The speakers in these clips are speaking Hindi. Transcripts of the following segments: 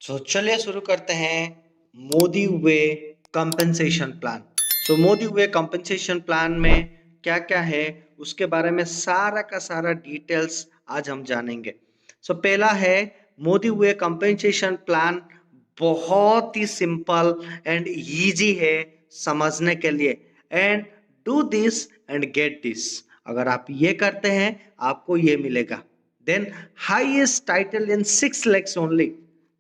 तो चलिए शुरू करते हैं मोदी वे कंपनसेशन प्लान। मोदी वे कंपनसेशन प्लान में क्या क्या है उसके बारे में सारा का सारा डिटेल्स आज हम जानेंगे। पहला है मोदी वे कंपनसेशन प्लान। बहुत ही सिंपल एंड इजी है समझने के लिए। And do this and get this. अगर आप ये करते हैं आपको ये मिलेगा। Then highest title in 6 legs only.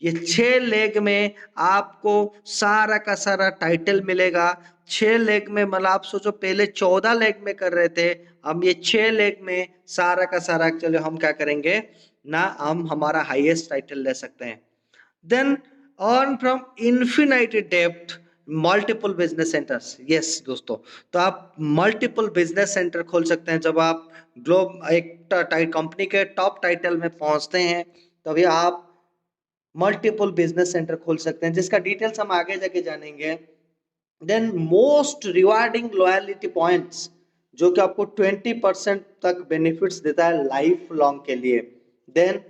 ये 6 लेग में आपको सारा का सारा टाइटल मिलेगा। 6 लेग में मतलब आप सोचो पहले 14 लेग में कर रहे थे, हम ये 6 लेग में सारा का सारा एक्चुअली हम क्या करेंगे ना, हम हमारा हाईएस्ट टाइटल ले सकते हैं। Then earn from infinite depth multiple business centres. Yes दोस्तों, तो आप मल्टीपल बिजनेस सेंटर खोल सकते हैं। जब आप ग्लोब एक कंपनी के टॉप टाइटल में पहुंचते हैं तभी आप मल्टीपल बिजनेस सेंटर खोल सकते हैं, जिसका डिटेल्स हम आगे जाके जानेंगे। Then most rewarding loyalty points, जो कि आपको 20% तक बेनिफिट्स देता है लाइफ लॉन्ग के लिए। Then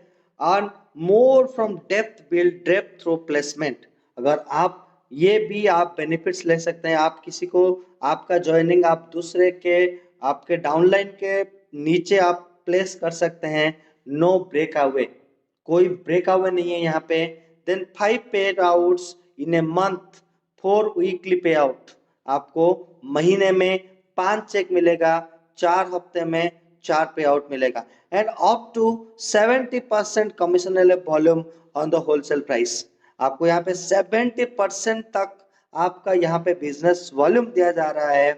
earn more from depth build depth through placement. अगर आप ये भी आप बेनिफिट्स ले सकते हैं। आप किसी को आपका ज्वाइनिंग आप दूसरे के आपके डाउनलाइन के नीचे आप प्लेस कर सकते हैं। नो ब्रेक अवे, कोई ब्रेक अवे नहीं है यहाँ पे। Then 5 paid outs in a month, 4 weekly payout. आपको महीने में 5 चेक मिलेगा, 4 हफ्ते में 4 पे आउट मिलेगा। And up to 70% commission volume on the wholesale price. आपको यहाँ पे 70% तक आपका यहाँ पे बिजनेस वॉल्यूम दिया जा रहा है,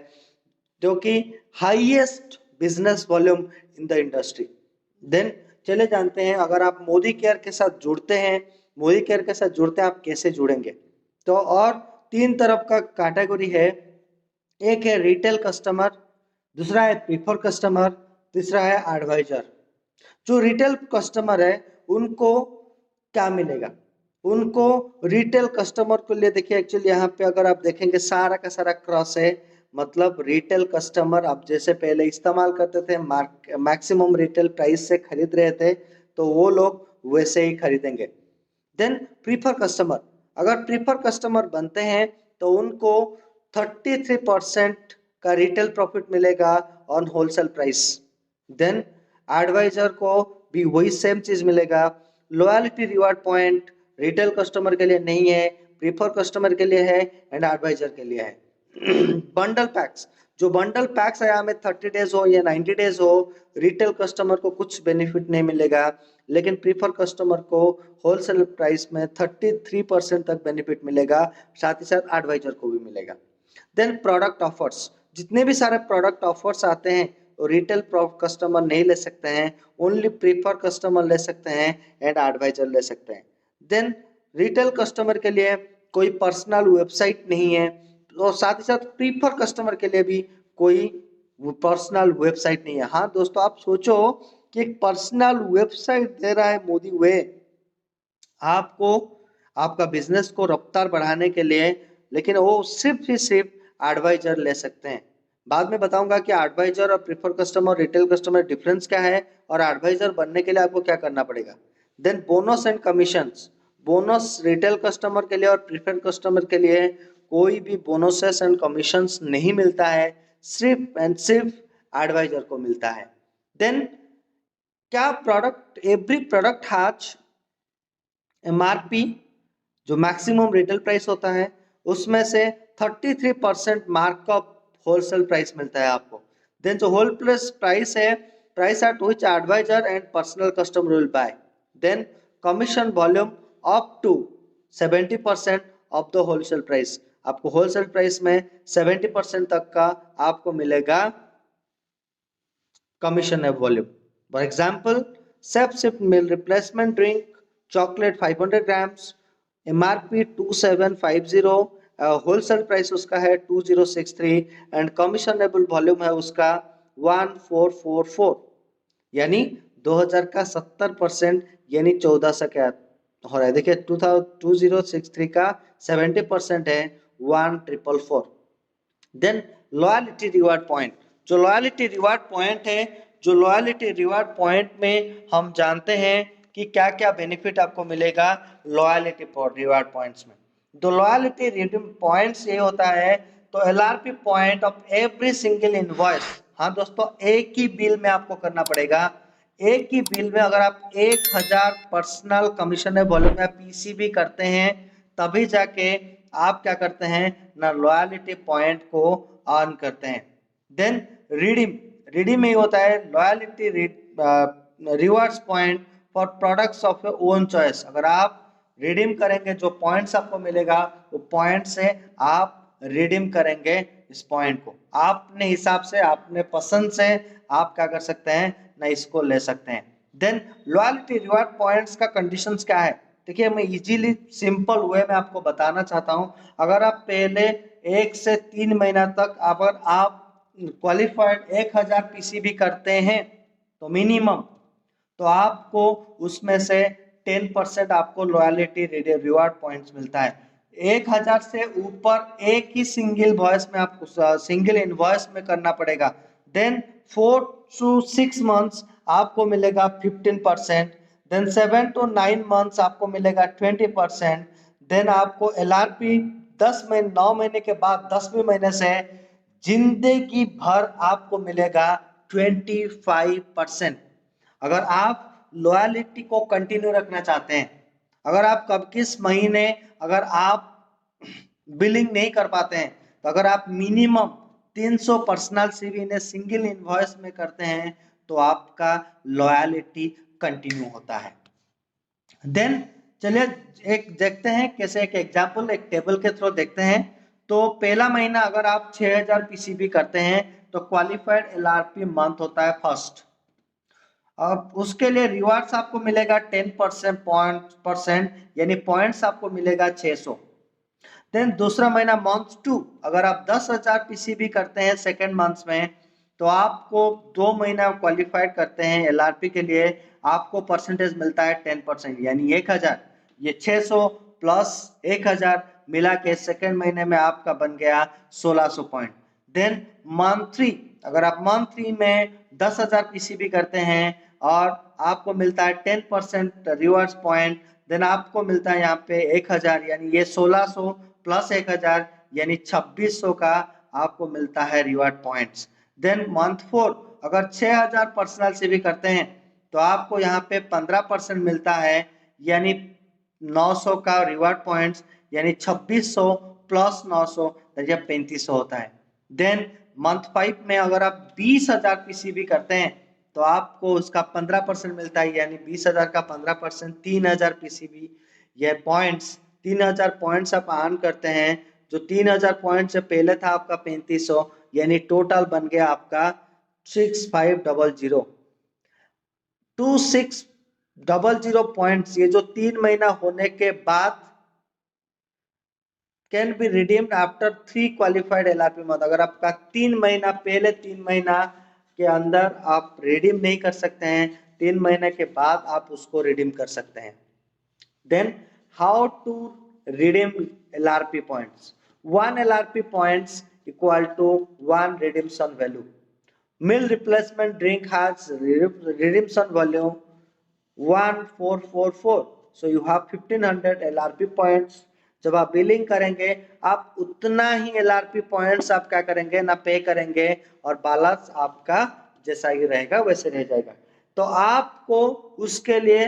जो कि highest business volume in the industry. Then चले जानते हैं, अगर आप मोदी केयर के साथ जुड़ते हैं, मोदी केयर के साथ जुड़ते हैं आप कैसे जुड़ेंगे। तो और 3 तरफ का कैटेगरी है। एक है रिटेल कस्टमर, दूसरा है प्रीफर कस्टमर, तीसरा है एडवाइजर। जो रिटेल कस्टमर है उनको क्या मिलेगा, उनको रिटेल कस्टमर को लिए देखिए एक्चुअली यहाँ पे अगर आप देखेंगे सारा का सारा क्रॉस है। मतलब रिटेल कस्टमर आप जैसे पहले इस्तेमाल करते थे, मैक्सिमम रिटेल प्राइस से खरीद रहे थे, तो वो लोग वैसे ही खरीदेंगे। देन प्रीफर कस्टमर, अगर प्रीफर कस्टमर बनते हैं तो उनको 33% का रिटेल प्रॉफिट मिलेगा on wholesale price. Then adviser को भी वही सेम चीज मिलेगा। Loyalty reward point retail customer के लिए नहीं है, प्रीफर कस्टमर के लिए है एंड एडवाइजर के लिए है। बंडल पैक्स, जो बंडल पैक्स है हमें 30 डेज हो या 90 डेज हो, रिटेल कस्टमर को कुछ बेनिफिट नहीं मिलेगा, लेकिन प्रीफर कस्टमर को होलसेल प्राइस में 33% तक बेनिफिट मिलेगा, साथ ही साथ एडवाइजर को भी मिलेगा। देन प्रोडक्ट ऑफर्स, जितने भी सारे प्रोडक्ट ऑफर्स आते हैं रिटेल कस्टमर नहीं ले सकते हैं, ओनली प्रीफर कस्टमर ले सकते हैं एंड एडवाइजर ले सकते हैं। देन रिटेल कस्टमर के लिए कोई पर्सनल वेबसाइट नहीं है, और साथ ही साथ प्रीफर कस्टमर के लिए भी कोई पर्सनल वेबसाइट नहीं है। हाँ दोस्तों, आप सोचो कि एक पर्सनल वेबसाइट दे रहा है मोदी वे आपको, आपका बिजनेस को रफ्तार बढ़ाने के लिए, लेकिन वो सिर्फ ही सिर्फ एडवाइजर ले सकते हैं। बाद में बताऊंगा कि एडवाइजर और prefer customer retail customer difference क्या है, और एडवाइजर बनने के लिए आपको क्या करना पड़ेगा। Then bonus and commissions, bonus retail customer के लिए और प्रीफर कस्टमर के लिए कोई भी बोनसेस एंड कमीशंस नहीं मिलता है, सिर्फ एंड सिर्फ एडवाइजर को मिलता है। देन क्या product, every product has MRP, जो मैक्सिमम रिटेल प्राइस होता है उसमें से 33% मार्कअप होलसेल प्राइस मिलता है आपको। देन जो होल प्लस प्राइस है, price at which adviser and personal customer will buy. Then commission volume up to 70% of the wholesale price. आपको होलसेल प्राइस में 70% तक का आपको मिलेगा commission volume. For example safe sip meal replacement drink chocolate 500 grams, MRP 2750, wholesale price उसका है 2063 एंड कमीशनेबल वॉल्यूम है उसका 1444, यानी 2000 का 70%, यानी 1400 क्या हो रहा है देखिए, 2063 का 70% है 1444। देन लॉयल्टी रिवार्ड पॉइंट, जो लॉयल्टी रिवार्ड पॉइंट है, जो लॉयल्टी रिवार्ड पॉइंट में हम जानते हैं कि क्या क्या बेनिफिट आपको मिलेगा लॉयलिटी रिवार्ड पॉइंट्स में। तो लॉयलिटी रिडीम पॉइंट्स ये होता है, तो LRP point of every single invoice. हाँ दोस्तों, एक ही बिल में आपको करना पड़ेगा। एक ही बिल में अगर आप 1000 पर्सनल कमीशन वॉल्यूम या PCB करते हैं, तभी जाके आप क्या करते हैं ना, लॉयलिटी पॉइंट को अर्न करते हैं। देन रिडीम, रिडीम में होता है loyalty rewards point for products of your own choice. अगर आप रिडीम करेंगे, जो पॉइंट्स आपको मिलेगा वो पॉइंट से आप रिडीम करेंगे इस पॉइंट को अपने हिसाब से, अपने पसंद से आप क्या कर सकते हैं ना, इसको ले सकते हैं। देन लॉयल्टी रिवार्ड पॉइंट्स का कंडीशंस क्या है, देखिए मैं इजीली सिंपल वे में आपको बताना चाहता हूं। अगर आप पहले 1 से 3 महीना तक अगर आप क्वालिफाइड 1000 PCB करते हैं तो मिनिमम, तो आपको उसमें से 10% आपको लॉयलिटी रिवार्ड पॉइंट्स मिलता है। 1000 से ऊपर एक ही सिंगल वॉइस में आपको, सिंगल इनवॉइस में करना पड़ेगा। देन 4 to 6 मंथ्स आपको मिलेगा 15%। देन 7 to 9 मंथ्स आपको मिलेगा 20%। देन आपको LRP 9 महीने के बाद 10वें महीने से जिंदगी भर आपको मिलेगा 25%। अगर आप लॉयलिटी को कंटिन्यू रखना चाहते हैं, अगर आप कब किस महीने अगर आप बिलिंग नहीं कर पाते हैं, तो अगर आप मिनिमम 300 पर्सनल सीवी ने सिंगल इनवॉइस में करते हैं, तो आपका लॉयलिटी कंटिन्यू होता है। देन चलिए एक देखते हैं कैसे, एक एग्जांपल एक टेबल के थ्रू देखते हैं। तो पहला महीना अगर आप 6000 PCB करते हैं तो क्वालिफाइड LRP मंथ होता है फर्स्ट। अब उसके लिए रिवार्ड्स आपको मिलेगा 10% यानी पॉइंट्स आपको मिलेगा 600। देन दूसरा महीना मंथ 2, अगर आप 10,000 PCB करते हैं सेकेंड मंथ में, तो आपको 2 महीना क्वालिफाइड करते हैं LRP के लिए, आपको परसेंटेज मिलता है 10% यानी 1000। ये 600 प्लस 1000 मिला के सेकेंड महीने में आपका बन गया 1600 पॉइंट। देन मंथ 3, अगर आप मंथ 3 में 10,000 PCB करते हैं और आपको मिलता है 10% रिवार्ड्स पॉइंट, देन आपको मिलता है यहाँ पे 1000 यानी ये 1600 प्लस 1000 यानी 2600 का आपको मिलता है रिवार्ड पॉइंट्स। देन मंथ 4, अगर 6000 पर्सनल से भी करते हैं तो आपको यहाँ पे 15% मिलता है यानी 900 का रिवार्ड पॉइंट्स, यानी 2600 प्लस 900 या 3500 होता है। देन मंथ 5 में अगर आप 20,000 PCB करते हैं तो आपको उसका 15% मिलता है यानी 20,000 का 15% 3000 PCB ये पॉइंट्स, 3000 पॉइंट्स आप अर्न करते हैं। जो 3000 पॉइंट से पहले था आपका 3500 यानी टोटल बन गया आपका 6500। 2600 पॉइंट्स ये जो 3 महीना होने के बाद can be redeemed after 3 qualified LRP month. अगर आपका 3 महीना पहले 3 महीना के अंदर आप रिडीम नहीं कर सकते हैं, 3 महीने के बाद आप उसको रिडीम कर सकते हैं। Then how to redeem LRP points. 1 LRP points equal to 1 redemption value. Meal replacement drink has redemption value 1444, so you have 1500 LRP points। जब आप बिलिंग करेंगे आप उतना ही LRP पॉइंट्स आप क्या करेंगे ना, पे करेंगे और बैलेंस आपका जैसा ही रहेगा वैसे रह जाएगा। तो आपको उसके लिए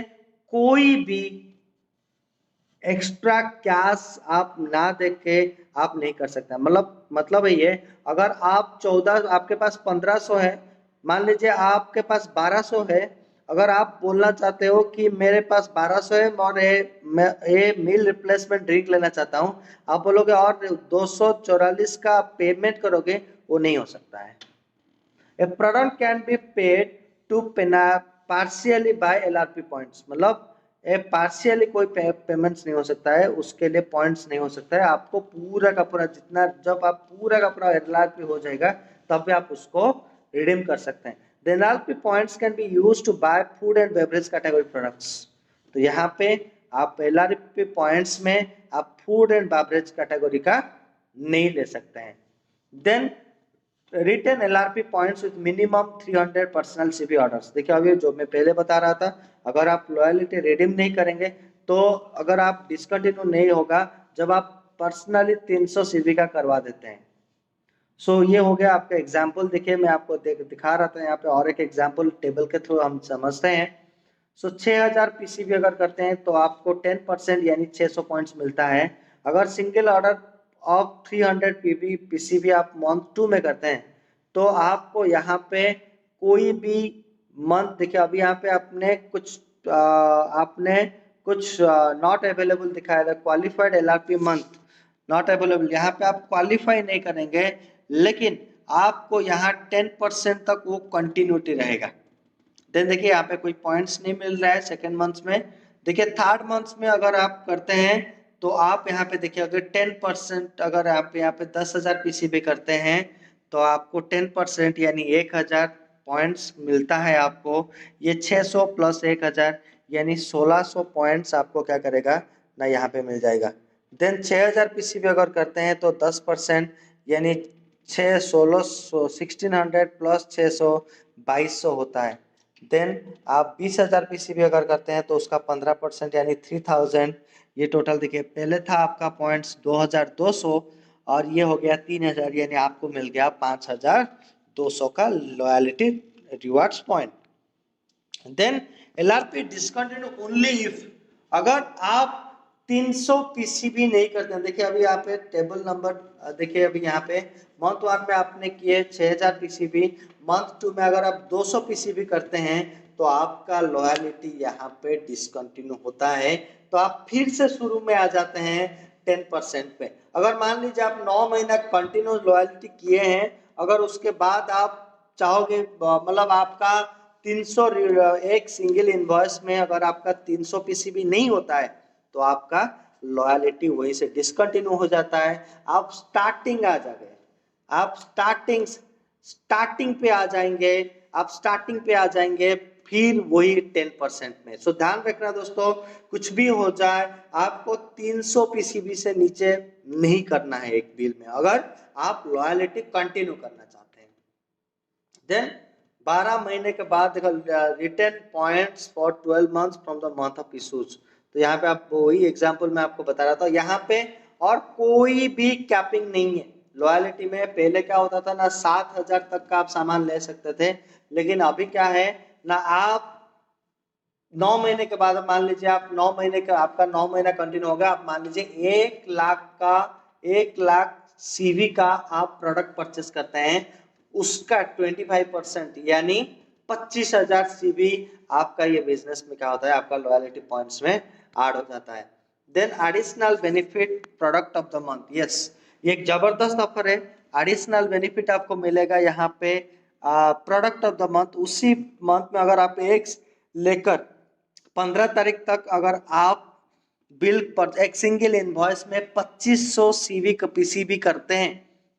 कोई भी एक्स्ट्रा कैश आप ना देके आप नहीं कर सकते। मतलब है ये, अगर आप 14 आपके पास 1500 है, मान लीजिए आपके पास 1200 है, अगर आप बोलना चाहते हो कि मेरे पास 1200 है और मैं ये मील रिप्लेसमेंट ड्रिंक लेना चाहता हूं, आप बोलोगे और 244 का पेमेंट करोगे, वो नहीं हो सकता है। A product can be paid to partially by LRP points, मतलब पार्शियली कोई पेमेंट्स नहीं हो सकता है, उसके लिए पॉइंट्स नहीं हो सकता है। आपको पूरा का पूरा जितना, जब आप पूरा का पूरा LRP हो जाएगा तब भी आप उसको रिडीम कर सकते हैं। The LRP points can be used to buy food and beverage category products। तो यहाँ पे आप LRP पॉइंट्स में आप फूड एंड बेवरेज कैटेगरी का नहीं ले सकते हैं। Then return LRP points with minimum 300 personal CV orders. देखिए अभी जो मैं पहले बता रहा था, अगर आप लॉयल्टी रिडीम नहीं करेंगे तो अगर आप डिसकंटिन्यू नहीं होगा जब आप पर्सनली 300 सीवी का करवा देते हैं। सो ये हो गया आपका एग्जाम्पल। देखिए मैं आपको दिखा रहा था यहाँ पे और एक एग्जाम्पल टेबल के थ्रू हम समझते हैं। सो 6000 पीसीबी अगर करते हैं तो आपको 10% यानी 600 पॉइंट्स मिलता है। अगर सिंगल ऑर्डर ऑफ 300 पीसीबी आप मंथ 2 में करते हैं तो आपको यहाँ पे कोई भी मंथ, देखिए अभी यहाँ पे आपने कुछ नॉट अवेलेबल दिखाया था, qualified LRP month not available. यहाँ पे आप क्वालिफाई नहीं करेंगे लेकिन आपको यहाँ 10% तक वो कंटिन्यूटी रहेगा। देन देखिए यहाँ पे कोई पॉइंट्स नहीं मिल रहा है सेकेंड मंथ में। देखिए थर्ड मंथ में अगर आप करते हैं तो आप यहाँ पे देखिए अगर 10%, अगर आप यहाँ पे 10,000 पीसीबी करते हैं तो आपको 10% यानी 1,000 पॉइंट्स मिलता है आपको। ये 600 प्लस 1,000 यानी 1,600 पॉइंट्स आपको क्या करेगा ना यहाँ पे मिल जाएगा। देन 6,000 पीसीबी अगर करते हैं तो 10% यानी 1600 प्लस 600 2200 होता है। देन आप 20,000 पीसीबी अगर करते हैं तो उसका 15% यानी 3,000। ये टोटल देखिए पहले था आपका पॉइंट्स 2,200 और ये हो गया 3,000 यानी आपको मिल गया 5,200 का loyalty rewards point. Then LRP discontinue only if, अगर आप 300 पीसीबी नहीं करते हैं। देखिए अभी यहाँ पे टेबल नंबर देखिए, अभी यहाँ पे मंथ 1 में आपने किए 6,000 पीसीबी, मंथ 2 में अगर आप 200 पीसीबी करते हैं तो आपका लॉयलिटी यहाँ पे डिसकंटिन्यू होता है, तो आप फिर से शुरू में आ जाते हैं 10% पे। अगर मान लीजिए आप 9 महीना कंटिन्यू लॉयलिटी किए हैं, अगर उसके बाद आप चाहोगे मतलब आपका 300 एक सिंगल इनवॉइस में अगर आपका 300 पीसीबी नहीं होता है तो आपका लॉयलिटी वहीं से डिसकंटिन्यू हो जाता है। आप स्टार्टिंग आ जाएंगे, आप स्टार्टिंग पे आ जाएंगे, आप स्टार्टिंग पे आ जाएंगे फिर वही 10% में। सो ध्यान रखना दोस्तों, कुछ भी हो जाए आपको 300 पीसीबी से नीचे नहीं करना है एक बिल में, अगर आप लॉयलिटी कंटिन्यू करना चाहते हैं। देन 12 महीने के बाद return points for 12 months from the month of issues. तो यहाँ पे आप वही एग्जांपल मैं आपको बता रहा था, यहाँ पे और कोई भी कैपिंग नहीं है लॉयलिटी में। पहले क्या होता था ना 7,000 तक का आप सामान ले सकते थे, लेकिन अभी क्या है ना, आप 9 महीने के बाद मान लीजिए आप 9 महीने का आपका 9 महीना कंटिन्यू होगा, आप मान लीजिए 1 लाख सीवी का आप प्रोडक्ट परचेस करते हैं, उसका 25% यानी 25,000 सीवी आपका ये बिजनेस में क्या होता है, आपका लॉयलिटी पॉइंट्स में ऐड हो जाता है। Then additional benefit product of the month, yes ये एक जबरदस्त ऑफर है। एडिशनल बेनिफिट आपको मिलेगा यहाँ पे प्रोडक्ट ऑफ द मंथ। उसी मंथ में अगर आप एक लेकर 15 तारीख तक अगर आप बिल पर एक सिंगल इनवॉइस में 2500 सीवी का पीसीबी करते हैं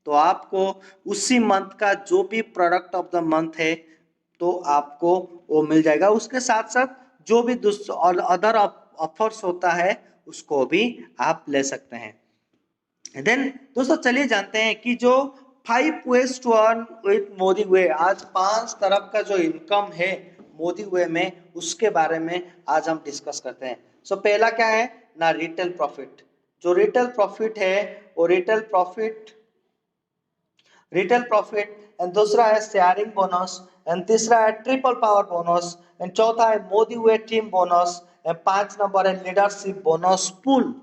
तो आपको उसी मंथ का जो भी प्रोडक्ट ऑफ द मंथ है तो आपको वो मिल जाएगा। उसके साथ साथ जो भी और अदर ऑफर्स होता है उसको भी आप ले सकते हैं। देन दोस्तों चलिए जानते हैं कि जो 5 ways to earn with Modi वे, आज 5 तरफ का जो इनकम है मोदी वे में उसके बारे में आज हम डिस्कस करते हैं। सो पहला क्या है ना, रिटेल प्रॉफिट। जो रिटेल प्रॉफिट है वो रिटेल प्रॉफिट एंड दूसरा है शेयरिंग बोनस एंड तीसरा है ट्रिपल पावर बोनस एंड चौथा है Modi way team bonus and 5 number है लीडरशिप बोनस पूल।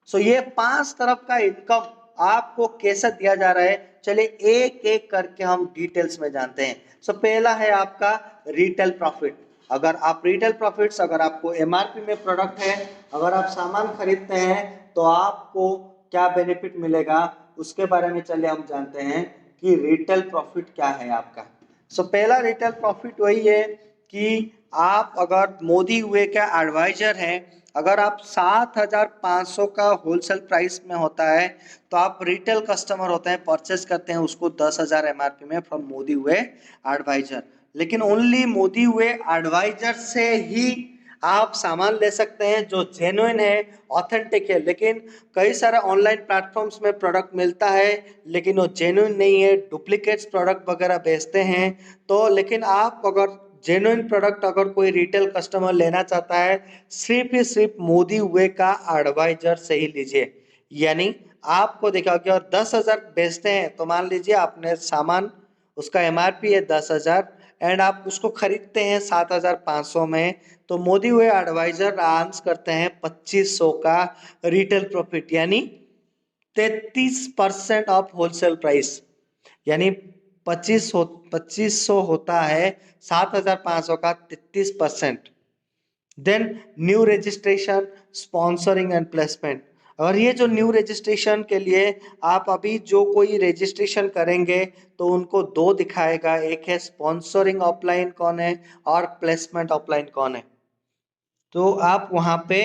सो ये 5 तरफ का इनकम आपको कैसे दिया जा रहा है, चलिए एक एक करके हम डिटेल्स में जानते हैं। सो पहला है आपका रिटेल प्रॉफिट। अगर आप रिटेल प्रॉफिट्स, अगर आपको एमआरपी में प्रोडक्ट है, अगर आप सामान खरीदते हैं तो आपको क्या बेनिफिट मिलेगा उसके बारे में चलिए हम जानते हैं कि रिटेल प्रॉफिट क्या है आपका। सो पहला रिटेल प्रॉफिट वही है कि आप अगर मोदी वे का एडवाइजर हैं, अगर आप 7,500 का होलसेल प्राइस में होता है तो आप रिटेल कस्टमर होते हैं, परचेस करते हैं उसको 10,000 एमआरपी में फ्रॉम मोदी वे एडवाइजर। लेकिन ओनली मोदी वे एडवाइजर से ही आप सामान ले सकते हैं जो जेन्युइन है, ऑथेंटिक है। लेकिन कई सारे ऑनलाइन प्लेटफॉर्म्स में प्रोडक्ट मिलता है लेकिन वो जेन्युइन नहीं है, डुप्लीकेट्स प्रोडक्ट वगैरह बेचते हैं। तो लेकिन आप अगर जेन्युइन प्रोडक्ट अगर कोई रिटेल कस्टमर लेना चाहता है, सिर्फ ही सिर्फ मोदी वे का एडवाइजर से ही लीजिए। यानी आपको देखा कि और 10,000 बेचते हैं तो मान लीजिए आपने सामान, उसका एमआरपी है 10,000 एंड आप उसको खरीदते हैं 7,500 में, तो मोदी वे एडवाइजर अर्न्स करते हैं 2500 का रिटेल प्रॉफिट, यानी 33% ऑफ होलसेल प्राइस। यानी 2500 होता है 7,500 का 33%। Then new registration, sponsoring and placement. और ये जो न्यू रजिस्ट्रेशन के लिए आप अभी जो कोई रजिस्ट्रेशन करेंगे तो उनको दो दिखाएगा, एक है स्पॉन्सरिंग ऑफलाइन कौन है और प्लेसमेंट ऑफलाइन कौन है। तो आप वहां पे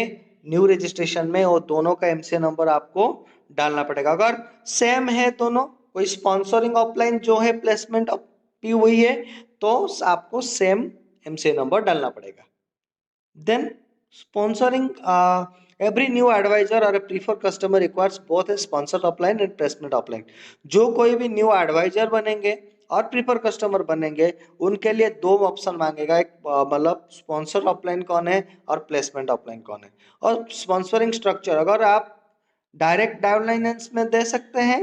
न्यू रजिस्ट्रेशन में वो दोनों का एमसीए नंबर आपको डालना पड़ेगा। अगर सेम है दोनों, कोई स्पॉन्सरिंग ऑफलाइन जो है प्लेसमेंट भी वही है, तो आपको सेम एमसीए नंबर डालना पड़ेगा। Then sponsoring, every new advisor or a preferred customer requires both a sponsor upline and placement upline। जो कोई भी न्यू एडवाइजर बनेंगे और प्रीफर कस्टमर बनेंगे उनके लिए दो ऑप्शन मांगेगा, एक मतलब स्पॉन्सर अपलाइन कौन है और प्लेसमेंट अपलाइन कौन है। और स्पॉन्सरिंग स्ट्रक्चर अगर आप डायरेक्ट डाउनलाइनेंस में दे सकते हैं,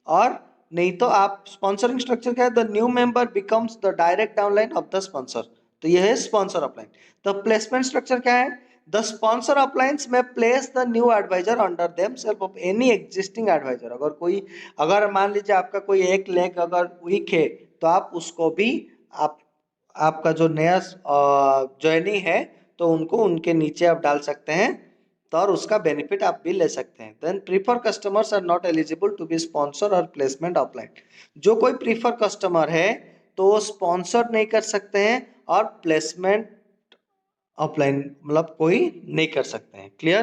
और नहीं तो आप स्पॉन्सरिंग स्ट्रक्चर क्या है, the new member becomes the direct downline of the sponsor, तो ये है स्पॉन्सर अपलाइन। तो प्लेसमेंट स्ट्रक्चर क्या है, द स्पॉन्सर अपलाइंस में place the new adviser under themself of any existing adviser. अगर मान लीजिए आपका कोई एक लेग अगर वीक है तो आप उसको भी आप आपका जो नया ज्वाइनिंग है तो उनको उनके नीचे आप डाल सकते हैं, तो और उसका बेनिफिट आप भी ले सकते हैं। Then prefer customers are not eligible to be sponsor और प्लेसमेंट ऑफलाइन। जो कोई प्रीफर कस्टमर है तो वो स्पॉन्सर नहीं कर सकते हैं और प्लेसमेंट ऑफलाइन मतलब कोई नहीं कर सकते हैं। Clear.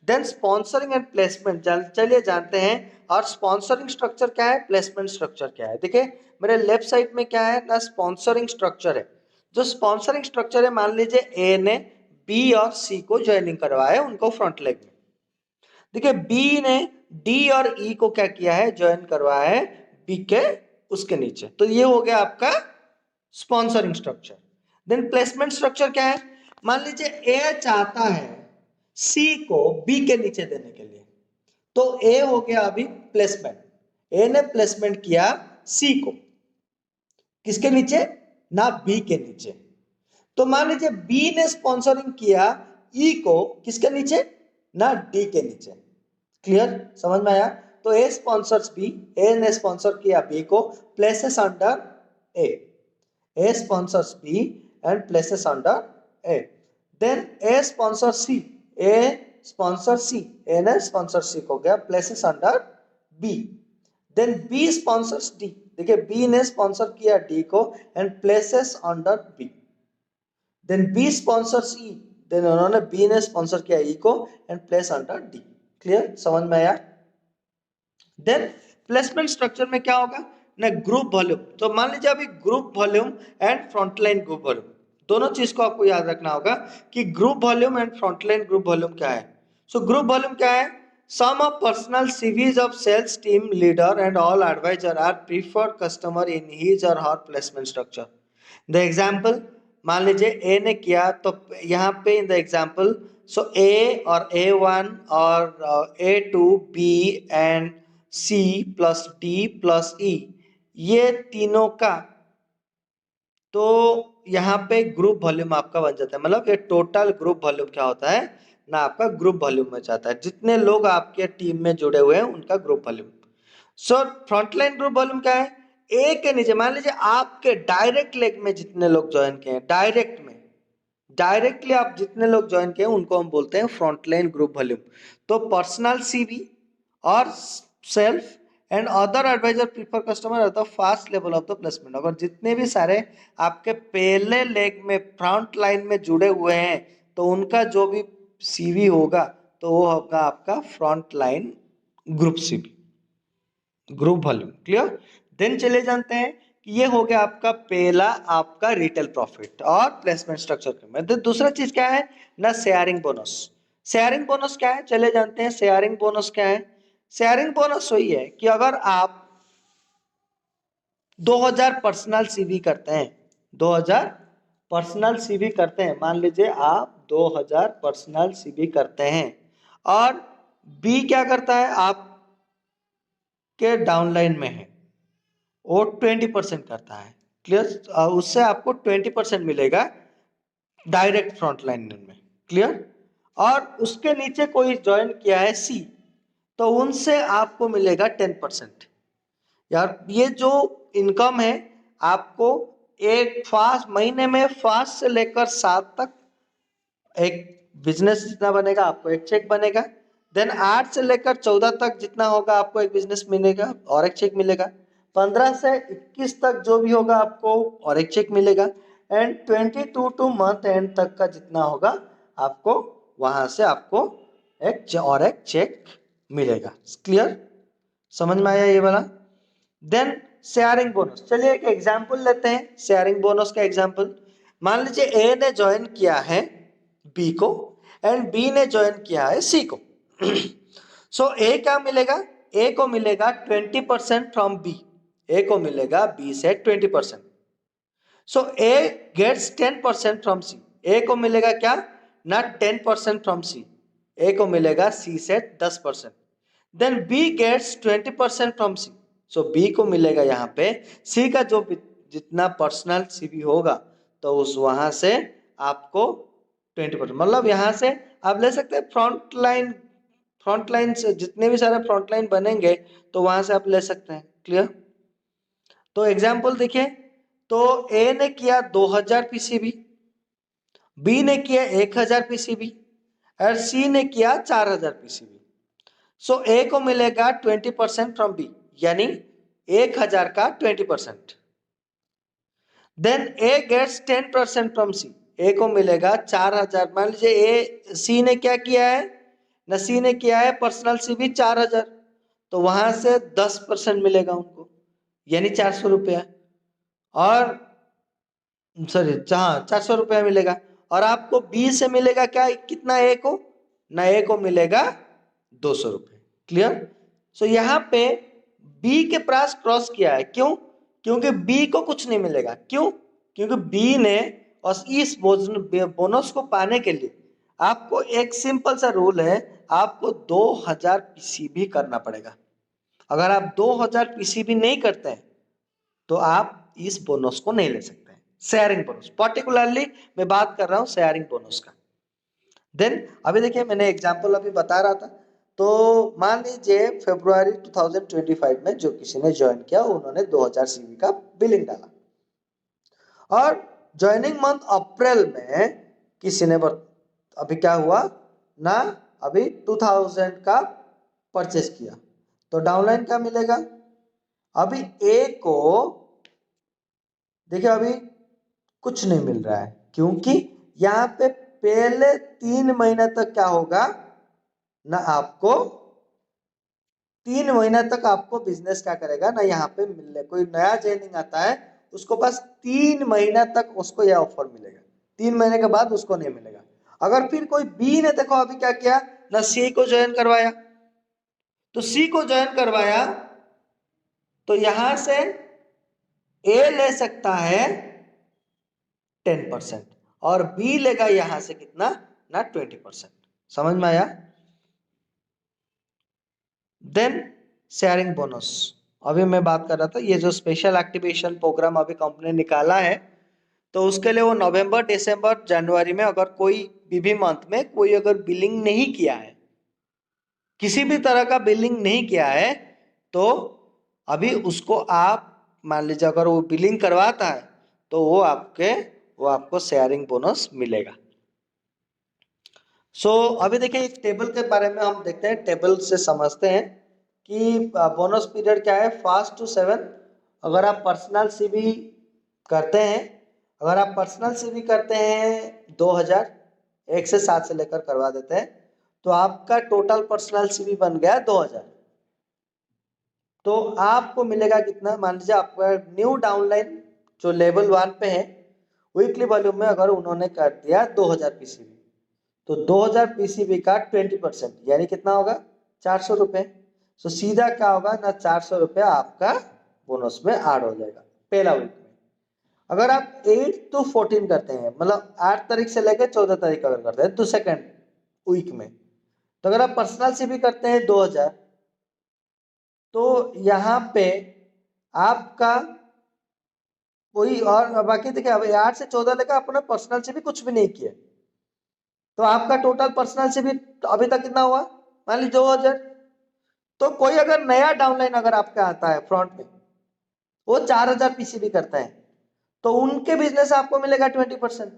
Then sponsoring and placement चलिए जानते हैं। और स्पॉन्सरिंग स्ट्रक्चर क्या है, प्लेसमेंट स्ट्रक्चर क्या है। देखिए मेरे लेफ्ट साइड में क्या है ना, स्पॉन्सरिंग स्ट्रक्चर है। जो स्पॉन्सरिंग स्ट्रक्चर है, मान लीजिए ए ने बी और सी को ज्वाइनिंग करवाया उनको फ्रंट लेग में। देखिए बी ने डी और ई को क्या किया है, ज्वाइन करवाया है बी के उसके नीचे, तो ये हो गया आपका sponsoring structure. Then placement structure क्या है, मान लीजिए ए चाहता है सी को बी के नीचे देने के लिए, तो ए हो गया अभी प्लेसमेंट, ए ने प्लेसमेंट किया सी को किसके नीचे ना, बी के नीचे। तो मान लीजिए बी ने स्पॉन्सरिंग किया ई को किसके नीचे ना, डी के नीचे। क्लियर, समझ में आया। तो ए स्पॉन्सर्स बी, ए ने स्पॉन्सर किया बी को, places under A, A sponsors B and places under A. Then A sponsors C. A sponsors C. A ने sponsor C को गया places under B. Then B sponsors D. देखिए B ने sponsor किया D को and places under B. Then B sponsors E. Then उन्होंने B ने sponsor किया E को and place under D. Clear, समझ में आया। देन प्लेसमेंट स्ट्रक्चर में क्या होगा ना, ग्रुप वॉल्यूम। तो मान लीजिए अभी group volume and frontline group volume, दोनों चीज को आपको याद रखना होगा कि group volume and frontline group volume क्या है। सो ग्रुप वॉल्यूम क्या है, sum of personal CVs of sales team leader and all adviser or preferred customer in his और her placement structure. The example, मान लीजिए ए ने किया तो यहाँ पे इन द एग्जाम्पल, सो ए और A1 और A2 B and C plus D plus E, ये तीनों का तो यहाँ पे ग्रुप वॉल्यूम आपका बन जाता है। मतलब ये टोटल ग्रुप वॉल्यूम क्या होता है ना, आपका ग्रुप वॉल्यूम में जाता है, जितने लोग आपके टीम में जुड़े हुए हैं उनका ग्रुप वॉल्यूम। सो फ्रंटलाइन ग्रुप वॉल्यूम क्या है, ए के नीचे मान लीजिए आपके डायरेक्ट लेग में जितने लोग ज्वाइन किए हैं, डायरेक्ट में डायरेक्टली आप जितने लोग ज्वाइन किए उनको हम बोलते हैं फ्रंटलाइन ग्रुप वॉल्यूम। तो पर्सनल सीवी और self and other adviser prefer customer at the first level of the placement. अगर जितने भी सारे आपके पहले लेग में फ्रंट लाइन में जुड़े हुए हैं तो उनका जो भी सीवी होगा तो वो होगा आपका front line group CV, group volume. Clear. Then चले जानते हैं ये हो गया आपका पहला आपका रिटेल प्रॉफिट और प्लेसमेंट स्ट्रक्चर में। दूसरा चीज क्या है ना, शेयरिंग बोनस। शेयरिंग बोनस क्या है, चले जानते हैं शेयरिंग बोनस क्या है। शेयरिंग बोनस वही है कि अगर आप 2000 पर्सनल सीवी करते हैं, 2000 पर्सनल सीवी करते हैं, मान लीजिए आप 2000 पर्सनल सीवी करते हैं और बी क्या करता है आपके डाउनलाइन में है, वो 20% करता है, क्लियर। उससे आपको 20% मिलेगा डायरेक्ट फ्रंट लाइन में, क्लियर। और उसके नीचे कोई ज्वाइन किया है सी, तो उनसे आपको मिलेगा 10%। यार ये जो इनकम है आपको एक फास्ट महीने में 5 से लेकर 7 तक एक बिजनेस जितना बनेगा आपको एक चेक बनेगा। देन 8 से लेकर 14 तक जितना होगा आपको एक बिजनेस मिलेगा और एक चेक मिलेगा। 15 से 21 तक जो भी होगा आपको और एक चेक मिलेगा। एंड 22 टू मंथ एंड तक का जितना होगा आपको वहां से आपको एक चेक मिलेगा, क्लियर, समझ में आया ये वाला। देन शेयरिंग बोनस, चलिए एक एग्जांपल लेते हैं शेयरिंग बोनस का एग्जांपल। मान लीजिए ए ने ज्वाइन किया है बी को एंड बी ने ज्वाइन किया है सी को। सो ए क्या मिलेगा, ए को मिलेगा 20% फ्रॉम बी, ए को मिलेगा बी से 20%। सो ए गेट्स 10% फ्रॉम सी, ए को मिलेगा क्या ना 10% फ्रॉम सी, ए को मिलेगा सी से 10%। Then B gets 20% from C, so B को मिलेगा यहाँ पे सी का जो जितना पर्सनल सीवी होगा तो उस वहां से आपको 20%, मतलब यहाँ से आप ले सकते हैं फ्रंट लाइन से जितने भी सारे फ्रंट लाइन बनेंगे तो वहां से आप ले सकते हैं, क्लियर। तो एग्जाम्पल देखिए, तो ए ने किया 2000 पीसीबी, बी ने किया 1000 पीसीबी और सी ने किया 4000 पीसीबी। सो ए को मिलेगा 20% फ्रॉम बी, यानी 1000 का 20%। देन ए गेट्स 10% फ्रॉम सी, ए को मिलेगा 4000। मान लीजिए ए सी ने क्या किया है ना, सी ने किया है पर्सनल सी भी 4000, तो वहां से 10% मिलेगा उनको, यानी 400 रुपया। और सॉरी हाँ 400 रुपया मिलेगा। और आपको बी से मिलेगा क्या, कितना ए को ना, ए को मिलेगा 200 रुपये, क्लियर। सो यहाँ पे बी के प्राइस क्रॉस किया है, क्यों, क्योंकि बी को कुछ नहीं मिलेगा, क्यों, क्योंकि बी ने और इस बोनस को पाने के लिए आपको एक सिंपल सा रूल है, आपको 2000 पीसीबी करना पड़ेगा। अगर आप 2000 पीसीबी नहीं करते हैं तो आप इस बोनस को नहीं ले सकते हैं, शेयरिंग बोनस, पर्टिकुलरली मैं बात कर रहा हूं शेयरिंग बोनस का। देन अभी देखिए मैंने एग्जांपल अभी बता रहा था, तो मान लीजिए फरवरी 2025 में जो किसी ने ज्वाइन किया उन्होंने 2000 सीवी का बिलिंग डाला और ज्वाइनिंग मंथ अप्रैल में किसी ने अभी क्या हुआ ना, अभी 2000 का परचेस किया, तो डाउनलाइन क्या मिलेगा। अभी ए को देखिए अभी कुछ नहीं मिल रहा है, क्योंकि यहाँ पे पहले 3 महीने तक क्या होगा ना, आपको 3 महीने तक आपको बिजनेस क्या करेगा ना, यहाँ पे मिलने कोई नया ज्वाइनिंग आता है उसको बस 3 महीना तक उसको यह ऑफर मिलेगा, 3 महीने के बाद उसको नहीं मिलेगा। अगर फिर कोई बी ने देखो अभी क्या किया ना, सी को ज्वाइन करवाया, तो सी को ज्वाइन करवाया तो यहां से ए ले सकता है 10% और बी लेगा यहां से कितना ना 20%, समझ में आया। देन शेयरिंग बोनस, अभी मैं बात कर रहा था ये जो स्पेशल एक्टिवेशन प्रोग्राम अभी कंपनी निकाला है, तो उसके लिए वो नवंबर दिसंबर जनवरी में अगर कोई भी मंथ में कोई अगर बिलिंग नहीं किया है, किसी भी तरह का बिलिंग नहीं किया है, तो अभी उसको आप मान लीजिए अगर वो बिलिंग करवाता है तो वो आपको शेयरिंग बोनस मिलेगा। अभी देखिए एक टेबल के बारे में हम देखते हैं, टेबल से समझते हैं कि बोनस पीरियड क्या है, 1st to 7th। अगर आप पर्सनल सीवी करते हैं, अगर आप पर्सनल सीवी करते हैं 2000, 1 से 7 से लेकर करवा देते हैं, तो आपका टोटल पर्सनल सीवी बन गया 2000, तो आपको मिलेगा कितना, मान लीजिए आपका न्यू डाउनलाइन जो लेवल 1 पे है, वीकली वॉल्यूम में अगर उन्होंने कर दिया 2000 पीसीबी, तो 2000 पीसीबी का 20% यानी कितना होगा, 400 रुपये। तो सीधा क्या होगा ना, 400 रुपये आपका बोनस में ऐड हो जाएगा पहला वीक में। अगर आप 8 to 14 करते हैं, मतलब 8 तारीख से लेकर 14 तारीख अगर करते हैं तो सेकेंड वीक में, तो अगर आप पर्सनल से भी करते हैं 2000, तो यहाँ पे आपका वही, और बाकी देखिए अभी 8 से 14 लेकर अपने पर्सनल से भी कुछ भी नहीं किया, तो आपका टोटल पर्सनल से भी अभी तक कितना हुआ, मान लीजिए 2000। तो कोई अगर नया डाउनलाइन अगर आपका आता है फ्रंट में, वो 4000 पीसीबी करता है, तो उनके बिजनेस आपको मिलेगा 20%,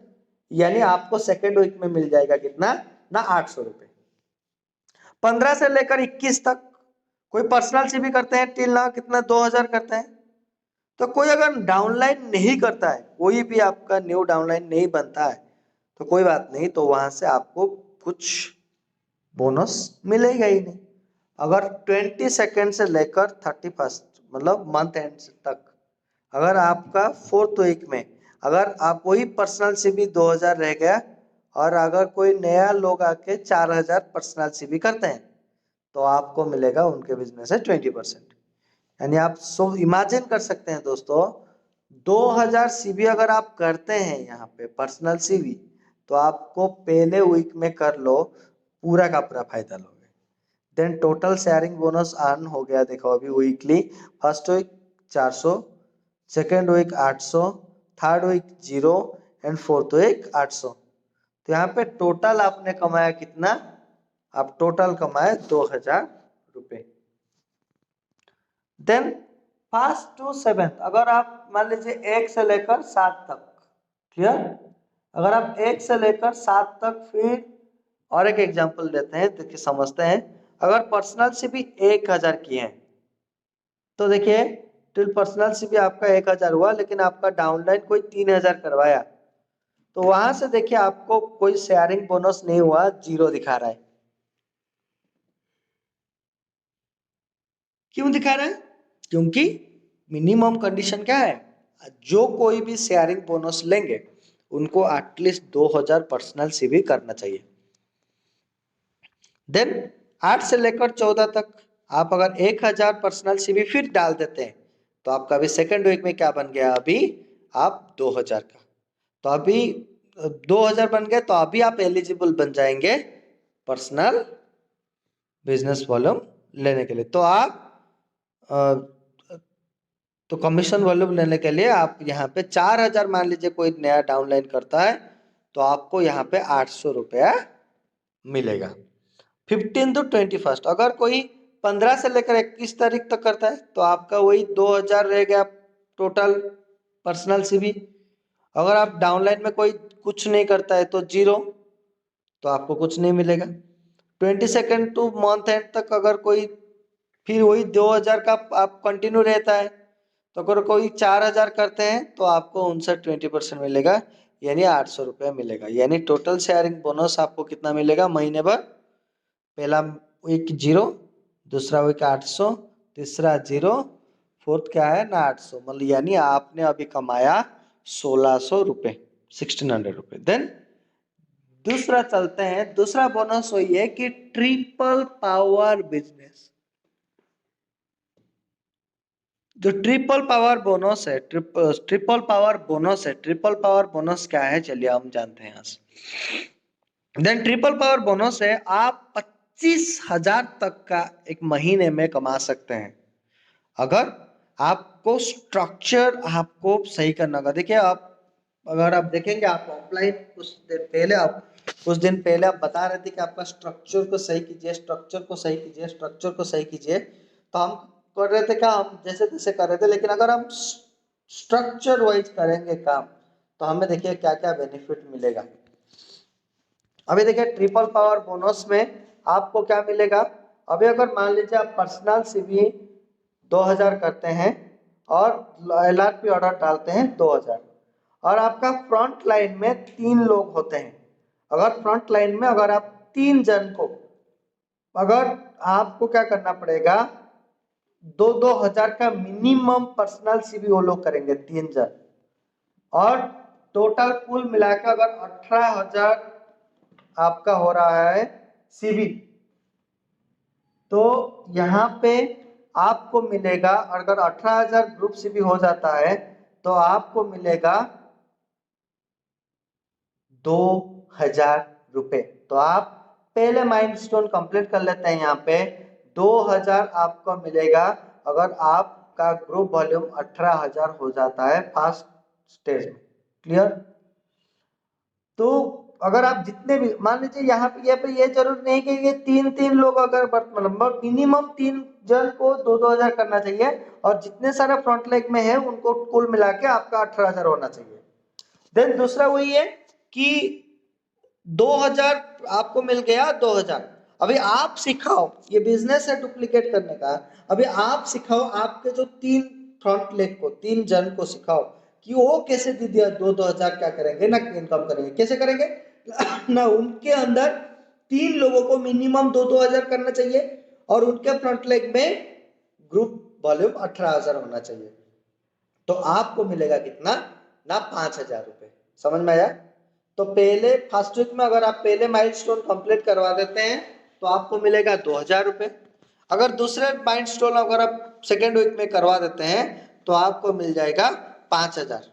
यानी आपको सेकेंड वीक में मिल जाएगा कितना ना, 800 रुपये। 15 से लेकर 21 तक कोई पर्सनल से भी करते हैं टिल ना कितना, 2000 करते हैं। तो कोई अगर डाउनलाइन नहीं करता है, कोई भी आपका न्यू डाउनलाइन नहीं बनता है, तो कोई बात नहीं, तो वहां से आपको कुछ बोनस मिलेगा ही नहीं। अगर 22 से लेकर 31 मतलब मंथ एंड तक, अगर आपका फोर्थ वीक में अगर आप वही पर्सनल से भी 2000 रह गया, और अगर कोई नया लोग आके 4000 पर्सनल से भी करते हैं, तो आपको मिलेगा उनके बिजनेस से 20%। यानी आप सो इमेजिन कर सकते हैं दोस्तों, 2000 सीबी अगर आप करते हैं यहाँ पे पर्सनल सीबी, तो आपको पहले वीक में कर लो, पूरा का पूरा फायदा लोगे। Then total sharing bonus earn हो गया, देखो अभी weekly, first week 400, second week 800, third week 0 and fourth week 800। तो यहाँ पे टोटल आपने कमाया कितना, आप टोटल कमाए 2000 रुपये। देन फर्स्ट टू सेवेंथ, अगर आप मान लीजिए 1 से लेकर 7 तक, क्लियर, अगर आप 1 से लेकर 7 तक, फिर और एक एग्जांपल देते हैं, देखिए समझते हैं। अगर पर्सनल से भी 1000 किए हैं, तो देखिए टिल पर्सनल से भी आपका 1000 हुआ, लेकिन आपका डाउनलाइन कोई 3000 करवाया, तो वहां से देखिए आपको कोई शेयरिंग बोनस नहीं हुआ, 0 दिखा रहा है। क्यों दिखा रहा है, क्योंकि मिनिमम कंडीशन क्या है, जो कोई भी शेयरिंग बोनस लेंगे उनको एटलीस्ट 2000 पर्सनल से भी करना चाहिए। देन 8 से लेकर 14 तक आप अगर 1000 पर्सनल से भी फिर डाल देते हैं, तो आपका अभी सेकेंड वीक में क्या बन गया, अभी आप 2000 का, तो अभी 2000 बन गए, तो अभी आप एलिजिबल बन जाएंगे पर्सनल बिजनेस वॉल्यूम लेने के लिए। तो आप तो कमीशन वॉल्यूम लेने के लिए आप यहाँ पे 4000 मान लीजिए कोई नया डाउनलाइन करता है, तो आपको यहाँ पे 800 रुपया मिलेगा। 15 to 21, अगर कोई 15 से लेकर 21 तारीख तक करता है, तो आपका वही 2000 रह गया टोटल पर्सनल से भी। अगर आप डाउनलाइन में कोई कुछ नहीं करता है तो 0, तो आपको कुछ नहीं मिलेगा। 22 टू मंथ एंड तक अगर कोई फिर वही 2000 का आप कंटिन्यू रहता है, तो अगर कोई 4000 करते हैं, तो आपको उनसे 20% मिलेगा, यानी 800 रुपया मिलेगा। यानी टोटल शेयरिंग बोनस आपको कितना मिलेगा महीने भर, पहला वीक 0, दूसरा वीक 800, तीसरा 0, फोर्थ क्या है ना 800, मतलब यानी आपने अभी कमाया 1600 रुपये, 1600 रुपये। देन दूसरा चलते हैं, दूसरा बोनस वही है कि ट्रिपल पावर बिजनेस। जो ट्रिपल पावर बोनस है, ट्रिपल पावर बोनस है, ट्रिपल पावर बोनस क्या है, चलिए हम जानते हैं यहाँ से। देन ट्रिपल पावर बोनस है, आप 25,000 तक का एक महीने में कमा सकते हैं, अगर आपको स्ट्रक्चर आपको सही करना होगा। देखिए आप अगर आप देखेंगे, आप ऑफलाइन कुछ दिन पहले आप बता रहे थे कि आपका स्ट्रक्चर को सही कीजिए, स्ट्रक्चर को सही कीजिए, स्ट्रक्चर को सही कीजिए, तो हम कर रहे थे क्या, हम जैसे तैसे कर रहे थे। लेकिन अगर हम स्ट्रक्चर वाइज करेंगे काम, तो हमें देखिए क्या क्या बेनिफिट मिलेगा। अभी देखिए ट्रिपल पावर बोनस में आपको क्या मिलेगा, अभी अगर मान लीजिए आप पर्सनल से भी 2000 करते हैं और LRP ऑर्डर डालते हैं 2000, और आपका फ्रंट लाइन में 3 लोग होते हैं, अगर फ्रंट लाइन में अगर आप 3 जन को, अगर आपको क्या करना पड़ेगा, दो हजार का मिनिमम पर्सनल सीवी वो लोग करेंगे 3 जन, और टोटल कुल मिलाकर अगर 18,000 आपका हो रहा है सीवी, तो यहाँ पे आपको मिलेगा, अगर 18,000 ग्रुप सीवी हो जाता है तो आपको मिलेगा 2,000 रुपए। तो आप पहले माइलस्टोन कंप्लीट कर लेते हैं, यहाँ पे 2,000 आपको मिलेगा अगर आपका ग्रुप वॉल्यूम 18,000 हो जाता है फर्स्ट स्टेज में। क्लियर? तो अगर आप जितने भी मान लीजिए यहाँ पे ये जरूर नहीं कि ये तीन तीन लोग अगर मतलब मिनिमम 3 जन को 2,000 करना चाहिए, और जितने सारे फ्रंट लेग में है उनको कुल मिला के आपका 18,000 होना चाहिए। देन दूसरा वही है कि 2,000 आपको मिल गया 2,000। अभी आप सिखाओ, ये बिजनेस है डुप्लीकेट करने का। अभी आप सिखाओ आपके जो 3 फ्रंट लेग को, 3 जन को सिखाओ कि वो कैसे दे दिया 2,000 क्या करेंगे ना, इनकम करेंगे कैसे करेंगे ना, उनके अंदर 3 लोगों को मिनिमम 2,000 करना चाहिए, और उनके फ्रंट लेग में ग्रुप वॉल्यूम 18,000 होना चाहिए। तो आपको मिलेगा कितना ना, 5,000 रुपए। समझ में आया? तो पहले फर्स्ट वीक में अगर आप पहले माइलस्टोन कंप्लीट करवा देते हैं तो आपको मिलेगा 2,000 रुपए। अगर दूसरे माइलस्टोन अगर आप सेकेंड वीक में करवा देते हैं तो आपको मिल जाएगा 5,000।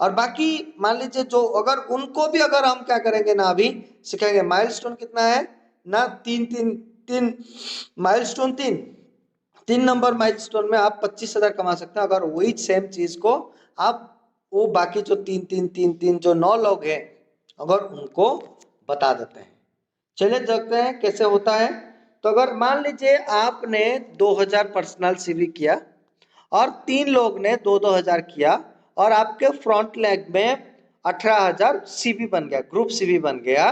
और बाकी मान लीजिए जो अगर उनको भी अगर हम क्या करेंगे ना, अभी सिखाएंगे माइलस्टोन कितना है ना, तीन तीन तीन माइलस्टोन, 3 नंबर माइलस्टोन में आप 25,000 कमा सकते हैं, अगर वही सेम चीज को आप वो बाकी जो तीन तीन तीन तीन जो 9 लोग हैं अगर उनको बता देते हैं। चलिए देखते हैं कैसे होता है। तो अगर मान लीजिए आपने 2,000 पर्सनल सीवी किया और 3 लोग ने 2-2 हजार किया, और आपके फ्रंट लेग में 18,000 सीवी बन गया, ग्रुप सीवी बन गया,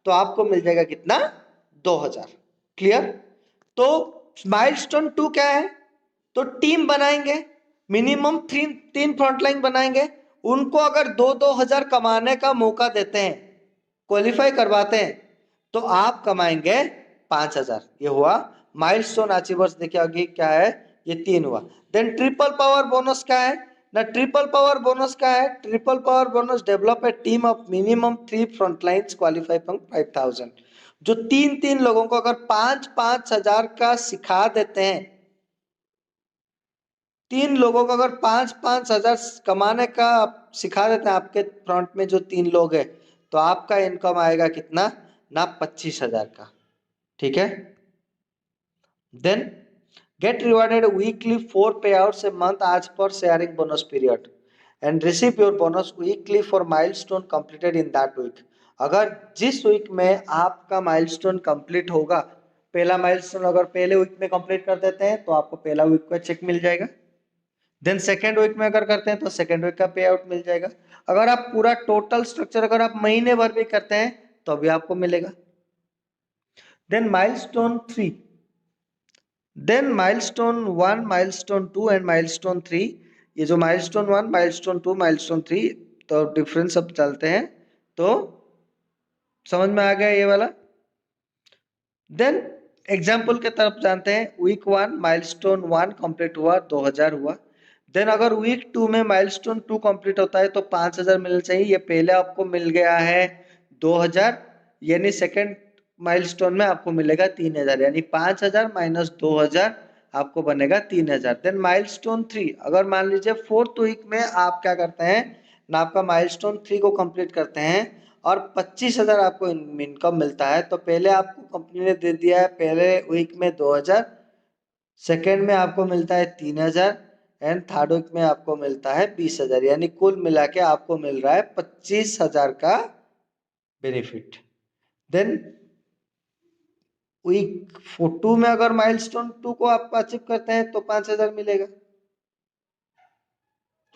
तो आपको मिल जाएगा कितना, 2,000। क्लियर? तो माइलस्टोन 2 क्या है, तो टीम बनाएंगे, मिनिमम 3 फ्रंट लाइन बनाएंगे, उनको अगर 2-2 हजार कमाने का मौका देते हैं, क्वालिफाई करवाते हैं, तो आप कमाएंगे 5,000। ये हुआ माइलस्टोन अचीवर्स। देखिए आगे क्या है, ये 3 हुआ। देन ट्रिपल पावर बोनस क्या है ना, ट्रिपल पावर बोनस क्या है, triple power bonus develop a team of minimum 3 front lines qualify from 5,000। जो 3-3 लोगों को अगर 5-5 हजार का सिखा देते हैं, 3 लोगों को अगर 5-5 हजार कमाने का सिखा देते हैं आपके फ्रंट में जो 3 लोग हैं, तो आपका इनकम आएगा कितना ना, 25,000 का। ठीक है? Then get rewarded weekly 4 payouts a month as per sharing bonus period and receive your bonus weekly for milestone completed in that week। अगर जिस वीक में आपका माइलस्टोन कंप्लीट होगा, पहला माइलस्टोन अगर पहले वीक में कंप्लीट कर देते हैं तो आपको पहला वीक का चेक मिल जाएगा। देन सेकेंड वीक में अगर करते हैं तो सेकेंड वीक का पे आउट मिल जाएगा। अगर आप पूरा टोटल स्ट्रक्चर अगर आप महीने भर भी करते हैं तो भी आपको मिलेगा। Then milestone 3, then milestone 1, milestone 2 and milestone 3। ये जो माइलस्टोन 1, माइलस्टोन 2, माइलस्टोन 3, तो डिफरेंस अब चलते हैं तो समझ में आ गया ये वाला। देन एग्जाम्पल के तरफ जानते हैं। वीक 1 माइलस्टोन 1 कंप्लीट हुआ, 2,000 हुआ। देन अगर वीक 2 में माइलस्टोन 2 कंप्लीट होता है तो 5,000 मिलना चाहिए। ये पहले आपको मिल गया है 2,000, यानी सेकेंड माइलस्टोन में आपको मिलेगा 3,000, यानी 5,000 माइनस 2,000 आपको बनेगा 3,000। देन माइलस्टोन 3, अगर मान लीजिए 4th वीक में आप क्या करते हैं ना, आपका माइलस्टोन 3 को कंप्लीट करते हैं और 25,000 आपको इनकम मिलता है, तो पहले आपको कंपनी ने दे दिया है पहले वीक में 2,000, सेकेंड में आपको मिलता है 3,000, एंड थर्ड वीक में आपको मिलता है 20,000, यानी कुल मिला के आपको मिल रहा है 25,000 का बेनिफिट। देन वीक 2 में अगर माइलस्टोन 2 को आप अचीव करते हैं तो 5,000 मिलेगा।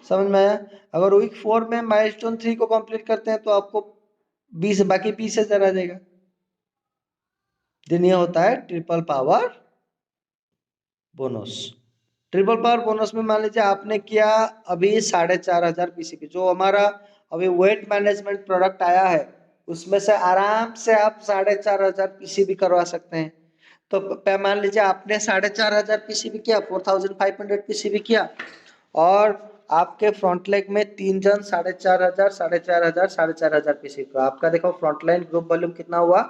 समझ में आया? अगर वीक 4 में माइलस्टोन 3 को कंप्लीट करते हैं तो आपको 20 बाकी 20,000 आ जाएगा। दिन ये होता है triple power bonus. Triple power bonus में मान लीजिए आपने किया अभी 4,500 पीसीपी, जो हमारा अभी वेट मैनेजमेंट प्रोडक्ट आया है उसमें से आराम से आप 4,500 पीसीपी करवा सकते हैं। तो मान लीजिए आपने 4,500 पीसीबी किया, 4,500 पीसीबी किया, और आपके फ्रंट लेग में 3 जन 4,500 4,500 4,500 पीसीबी को, आपका देखो फ्रंट लाइन ग्रुप वॉल्यूम कितना हुआ,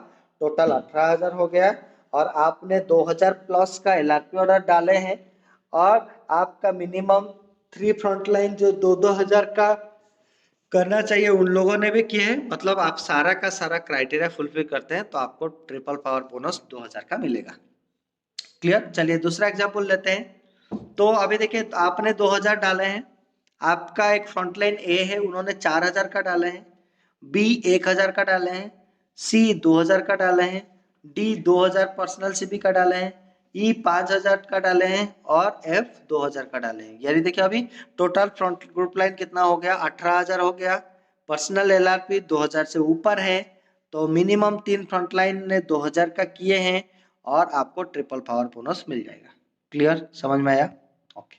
टोटल 18,000 हो गया। और आपने 2,000 प्लस का एलआरपी ऑर्डर डाले हैं, और आपका मिनिमम 3 फ्रंट लाइन जो 2,000 का करना चाहिए उन लोगों ने भी किए हैं, मतलब आप सारा का सारा क्राइटेरिया फुलफिल करते हैं तो आपको ट्रिपल पावर बोनस 2,000 का मिलेगा। क्लियर। चलिए दूसरा एग्जांपल लेते हैं। तो अभी देखिए आपने 2,000 डाले हैं, आपका एक फ्रंटलाइन ए है, उन्होंने 4,000 का डाले हैं, बी 1,000 का डाले हैं, सी 2,000 का डाले हैं, डी 2,000 पर्सनल सीबी का डाले हैं, ई 5,000 का डाले हैं, और एफ 2,000 का डाले हैं। यानी देखिए अभी टोटल फ्रंट ग्रुप लाइन कितना हो गया, 18,000 हो गया। पर्सनल एलआरपी 2,000 से ऊपर है, तो मिनिमम 3 फ्रंट लाइन ने 2,000 का किए हैं, और आपको ट्रिपल पावर बोनस मिल जाएगा। क्लियर, समझ में आया? ओके,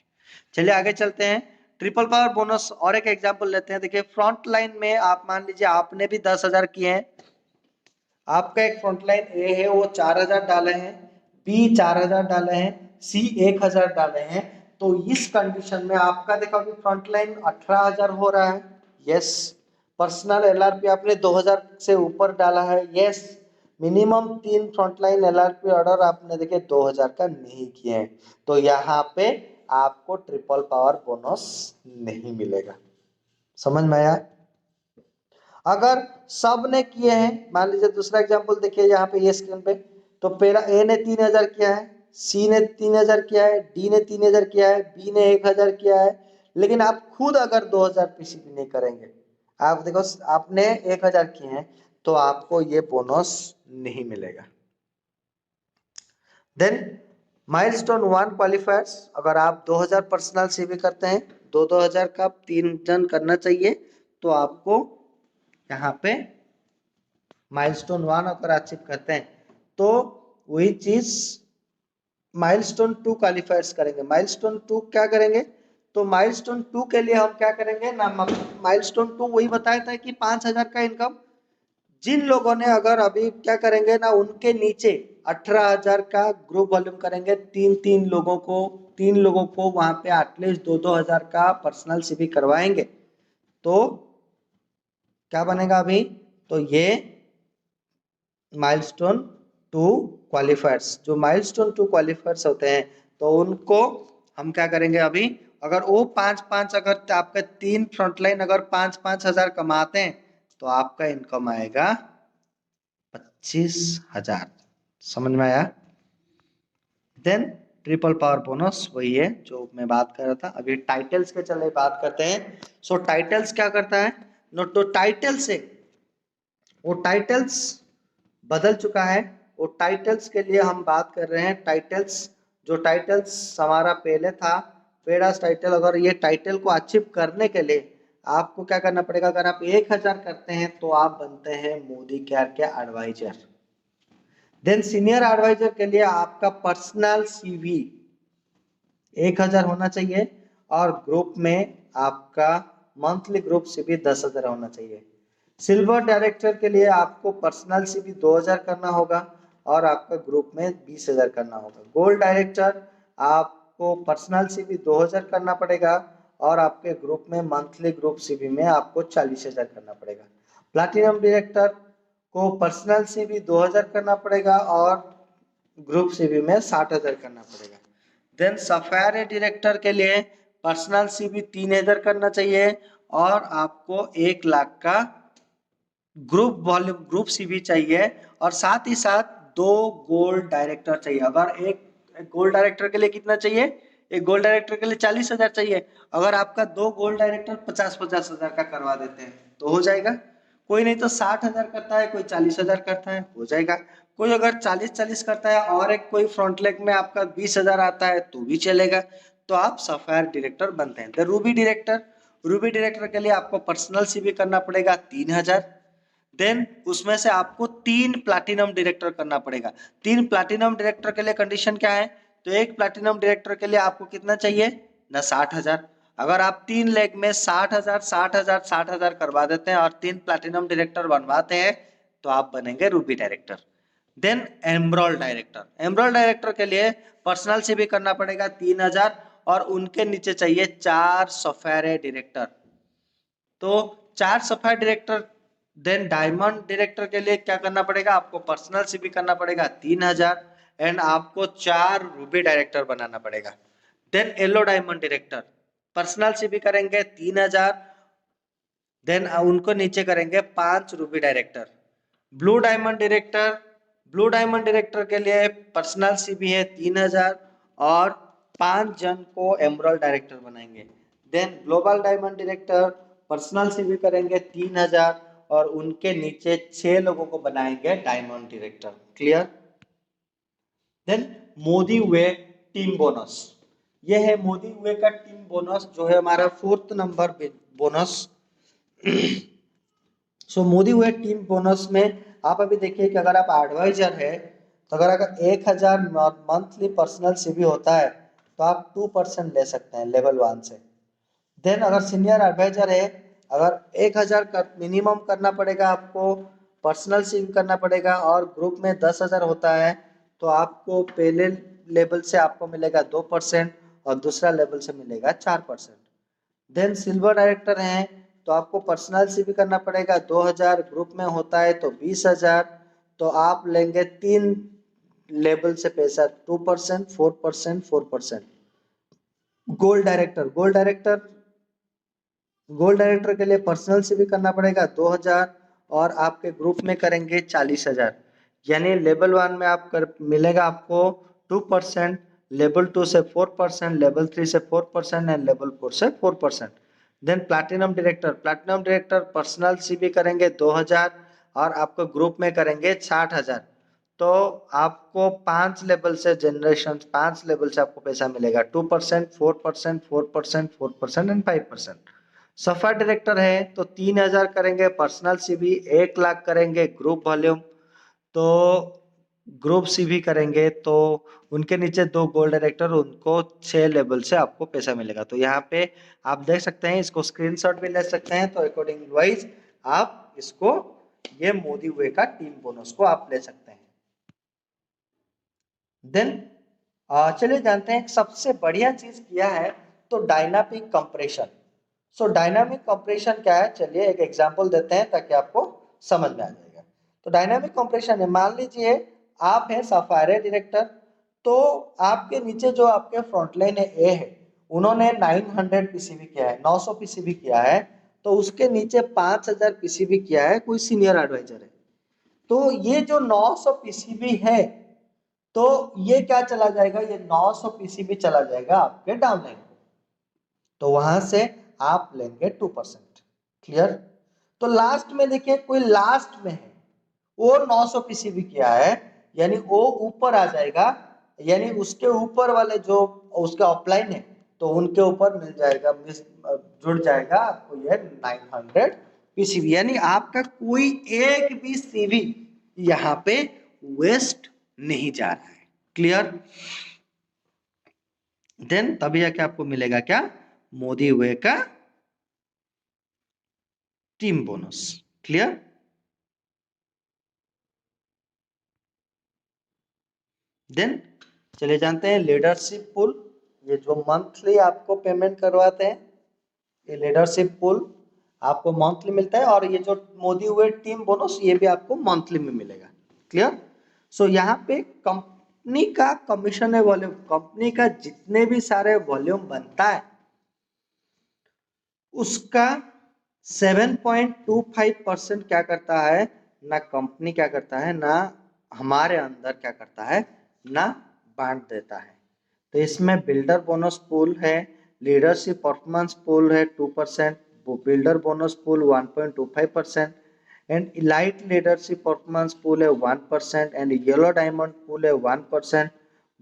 चलिए आगे चलते हैं। ट्रिपल पावर बोनस और एक एग्जांपल लेते हैं। देखिए फ्रंट लाइन में आप मान लीजिए आपने भी 10,000 किए हैं, आपका एक फ्रंट लाइन ए है वो 4,000 डाले हैं, बी 4,000 डाले हैं, सी 1,000 डाले हैं। तो इस कंडीशन में आपका देखो अभी फ्रंट लाइन 18,000 हो रहा है, यस। पर्सनल एलआरपी आपने 2,000 से ऊपर डाला है, yes. Minimum 3 frontline LRP order आपने देखिए 2,000 का नहीं किए हैं, तो यहाँ पे आपको ट्रिपल पावर बोनस नहीं मिलेगा। समझ में आया? अगर सब ने किए हैं, मान लीजिए दूसरा एग्जांपल देखिए यहाँ पे ये स्क्रीन पे, तो पहला ए ने 3,000 किया है, सी ने 3,000 किया है, डी ने 3,000 किया है, बी ने 1,000 किया है। लेकिन आप खुद अगर 2,000 पीसीबी नहीं करेंगे, आप देखो आपने 1,000 किए हैं, तो आपको ये बोनस नहीं मिलेगा। देन माइलस्टोन 1 क्वालिफायर्स, अगर आप 2,000 पर्सनल सीबी करते हैं, 2,000 का 3 जन करना चाहिए, तो आपको यहाँ पे माइलस्टोन 1 अगर अचीव करते हैं तो वही चीज माइलस्टोन 2 क्वालिफायर्स करेंगे। माइलस्टोन 2 क्या करेंगे, तो माइलस्टोन 2 के लिए हम क्या करेंगे ना, माइलस्टोन 2 वही बताया था कि 5,000 का इनकम, जिन लोगों ने अगर अभी क्या करेंगे ना, उनके नीचे 18,000 का ग्रुप वॉल्यूम करेंगे, तीन लोगों को वहां पे एटलीस्ट 2,000 का पर्सनल सीबी करवाएंगे, तो क्या बनेगा अभी, तो ये माइलस्टोन 2 क्वालिफायर्स, जो माइलस्टोन 2 क्वालिफायर्स होते हैं, तो उनको हम क्या करेंगे अभी, अगर वो 5-5, अगर आपका 3 फ्रंटलाइन अगर 5-5 हजार कमाते हैं, तो आपका इनकम आएगा 25,000। समझ में आया? देन ट्रिपल पावर बोनस वही है जो मैं बात कर रहा था। अभी टाइटल्स के चले बात करते हैं। सो टाइटल्स क्या करता है, नो तो टाइटल से वो टाइटल्स बदल चुका है। वो टाइटल्स के लिए हम बात कर रहे हैं। टाइटल्स, जो टाइटल्स हमारा पहले था पेडास टाइटल, अगर ये टाइटल को अचीव करने के लिए आपको क्या करना पड़ेगा, अगर आप 1,000 करते हैं तो आप बनते हैं मोदी केयर के एडवाइजर। देन सीनियर एडवाइजर के लिए आपका पर्सनल सीवी 1,000 होना चाहिए, और ग्रुप में आपका मंथली ग्रुप सीवी 10,000 होना चाहिए। सिल्वर डायरेक्टर के लिए आपको पर्सनल सीवी 2,000 करना होगा, और आपका ग्रुप में 20,000 करना होगा। गोल्ड डायरेक्टर आपको पर्सनल सीवी 2,000 करना पड़ेगा, और आपके ग्रुप में मंथली ग्रुप सीवी में आपको 40,000 करना पड़ेगा। प्लैटिनम डायरेक्टर को पर्सनल सीवी 2,000 करना पड़ेगा, और ग्रुप सीवी में 60,000 करना पड़ेगा। देन सफायर डायरेक्टर के लिए पर्सनल सीवी 3,000 करना चाहिए, और आपको 1,00,000 का ग्रुप वॉल्यूम ग्रुप सीवी चाहिए, और साथ ही साथ 2 गोल्ड डायरेक्टर चाहिए। अगर एक गोल्ड डायरेक्टर के लिए कितना चाहिए, एक गोल्ड डायरेक्टर के लिए 40,000 चाहिए। अगर आपका 2 गोल्ड डायरेक्टर 50,000 का करवा देते हैं तो हो जाएगा। कोई नहीं तो 60,000 करता है, कोई 40,000 करता है, हो जाएगा। कोई अगर 40-40 करता है, और एक कोई फ्रंट लेग में आपका 20,000 आता है तो भी चलेगा, तो आप सफायर डायरेक्टर बनते हैं। रूबी डायरेक्टर, रूबी डायरेक्टर के लिए आपको पर्सनल सीवी करना पड़ेगा 3,000। देन उसमें से आपको 3 प्लैटिनम डायरेक्टर करना पड़ेगा। 3 प्लैटिनम डायरेक्टर के लिए कंडीशन क्या है, तो एक प्लैटिनम डायरेक्टर के लिए आपको कितना चाहिए ना, 60,000। अगर आप 3 लेग में 60,000 60,000 60,000 करवा देते हैं और 3 प्लैटिनम डायरेक्टर बनवाते हैं, तो आप बनेंगे Ruby director. Then emerald director के लिए पर्सनल से भी करना पड़ेगा 3000 और उनके नीचे चाहिए 4 सफायर डायरेक्टर। तो 4 sapphire director. Then diamond director के लिए क्या करना पड़ेगा आपको, पर्सनल से भी करना पड़ेगा 3000 एंड आपको 4 रूबी डायरेक्टर बनाना पड़ेगा। Then yellow diamond director personal से भी करेंगे 3000, देन उनको नीचे करेंगे 5 ruby director. Blue diamond director के लिए पर्सनल सी भी है 3000 और 5 जन को एमरल्ड डायरेक्टर बनाएंगे। Then global diamond director personal C भी करेंगे 3000 और उनके नीचे 6 लोगों को बनाएंगे डायमंड डायरेक्टर। क्लियर। देन मोदी वे टीम बोनस, ये है मोदी वे का टीम बोनस जो है हमारा 4th नंबर बोनस। सो मोदी हुए टीम बोनस में आप अभी देखिए कि अगर आप एडवाइजर है तो अगर 1000 मंथली पर्सनल सीवी होता है तो आप 2% ले सकते हैं लेवल 1 से। देन अगर सीनियर एडवाइजर है, अगर 1000 मिनिमम करना पड़ेगा आपको, पर्सनल सीवी करना पड़ेगा और ग्रुप में 10,000 होता है तो आपको पहले लेवल से आपको मिलेगा 2% और दूसरा लेवल से मिलेगा 4%। देन सिल्वर डायरेक्टर हैं तो आपको पर्सनल से भी करना पड़ेगा 2000, ग्रुप में होता है तो 20,000, तो आप लेंगे 3 लेवल से पैसा 2%, 4%, 4%। गोल्ड डायरेक्टर के लिए पर्सनल से भी करना पड़ेगा 2000 और आपके ग्रुप में करेंगे 40,000, यानी लेवल 1 में आप मिलेगा आपको 2%, लेवल 2 से 4%, लेवल 3 से 4% एंड लेवल 4 से 4%। Then platinum director personal C भी करेंगे 2000 और आपको ग्रुप में करेंगे 60,000, तो आपको 5 लेवल से जनरेशन 5 लेवल से आपको पैसा मिलेगा 2%, 4%, 4%, 4% एंड 5%। सफा डायरेक्टर है तो 3000 करेंगे पर्सनल सी भी, 1 लाख करेंगे ग्रुप वॉल्यूम, तो ग्रुप सी भी करेंगे तो उनके नीचे 2 गोल्ड डायरेक्टर, उनको 6 लेवल से आपको पैसा मिलेगा। तो यहाँ पे आप देख सकते हैं, इसको स्क्रीनशॉट भी ले सकते हैं, तो अकॉर्डिंग वाइज आप इसको ये मोदी वे का टीम बोनस को आप ले सकते हैं। देन चलिए जानते हैं सबसे बढ़िया चीज किया है तो डायनामिक कंप्रेशन। सो डायनामिक कंप्रेशन क्या है, चलिए एक एग्जांपल देते हैं ताकि आपको समझ में आ जाएगा। तो डायनामिक कंप्रेशन है, मान लीजिए आप हैं सफायर डायरेक्टर, तो आपके नीचे जो आपके फ्रंटलाइन है ए है, उन्होंने 900 पीसीबी किया है, 900 पीसीबी किया है, तो उसके नीचे 5000 पीसीबी किया है कोई सीनियर एडवाइजर है। तो ये जो 900 पीसीबी है तो ये क्या चला जाएगा, ये 900 पीसीबी चला जाएगा आपके डाउनलाइन को, तो वहां से आप लेंगे 2%। क्लियर। तो लास्ट में देखिए कोई लास्ट में है वो 900 पीसीबी किया है, यानी वो ऊपर आ जाएगा, यानी उसके ऊपर वाले जो उसका ऑफलाइन है तो उनके ऊपर मिल जाएगा, जुड़ जाएगा आपको ये 900 पीसीबी, यानी आपका कोई एक भी सीवी यहाँ पे वेस्ट नहीं जा रहा है। क्लियर। देन तभी आके आपको मिलेगा क्या, मोदी वे का टीम बोनस। क्लियर। देन चले जानते हैं लीडरशिप पूल, ये जो मंथली आपको पेमेंट करवाते हैं, ये लीडरशिप पूल आपको मंथली मिलता है, और ये जो मोदी हुए टीम बोनस ये भी आपको मंथली में मिलेगा। क्लियर। सो यहाँ पे कंपनी का कमीशन है वॉल्यूम, कंपनी का जितने भी सारे वॉल्यूम बनता है उसका 7.25% क्या करता है, ना कंपनी क्या करता है, ना हमारे अंदर क्या करता है, ना बांट देता है। तो इसमें बिल्डर बोनस पूल है, लीडरशिप परफॉर्मेंस पूल है 2%, builder bonus pool 1.25% and elite leadership performance pool है 1% एंड येलो डायमंड पूल है 1%,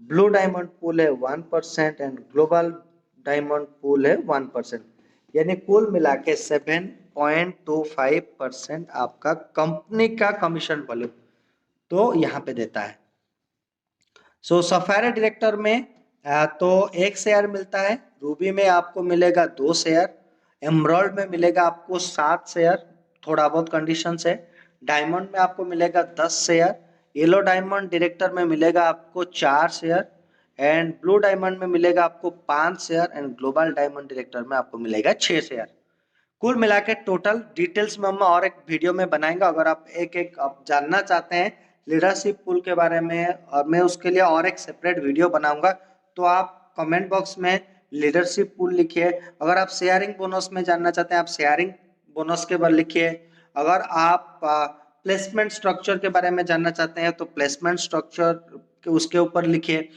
ब्लू डायमंड पूल है 1% एंड ग्लोबल डायमंड पूल है 1%, यानी कुल मिला के 7.25% आपका कंपनी का कमीशन वॉल्यूम तो यहाँ पे देता है। सो सफायर डायरेक्टर में तो 1 शेयर मिलता है, रूबी में आपको मिलेगा 2 शेयर, एमराल्ड में मिलेगा आपको 7 शेयर, थोड़ा बहुत कंडीशन है, डायमंड में आपको मिलेगा 10 शेयर, येलो डायमंड डायरेक्टर में मिलेगा आपको 4 शेयर, एंड ब्लू डायमंड में मिलेगा आपको 5 share, and global diamond director में आपको मिलेगा 6 शेयर। कुल मिला के टोटल डिटेल्स में हम और एक वीडियो में बनाएंगे। अगर आप एक एक आप जानना चाहते हैं लीडरशिप पूल के बारे में, और मैं उसके लिए और एक सेपरेट वीडियो बनाऊंगा, तो आप कमेंट बॉक्स में लीडरशिप पूल लिखिए। अगर आप शेयरिंग बोनस में जानना चाहते हैं, आप शेयरिंग बोनस के बारे लिखिए। अगर आप प्लेसमेंट स्ट्रक्चर के बारे में जानना चाहते हैं तो प्लेसमेंट स्ट्रक्चर के उसके ऊपर लिखिए।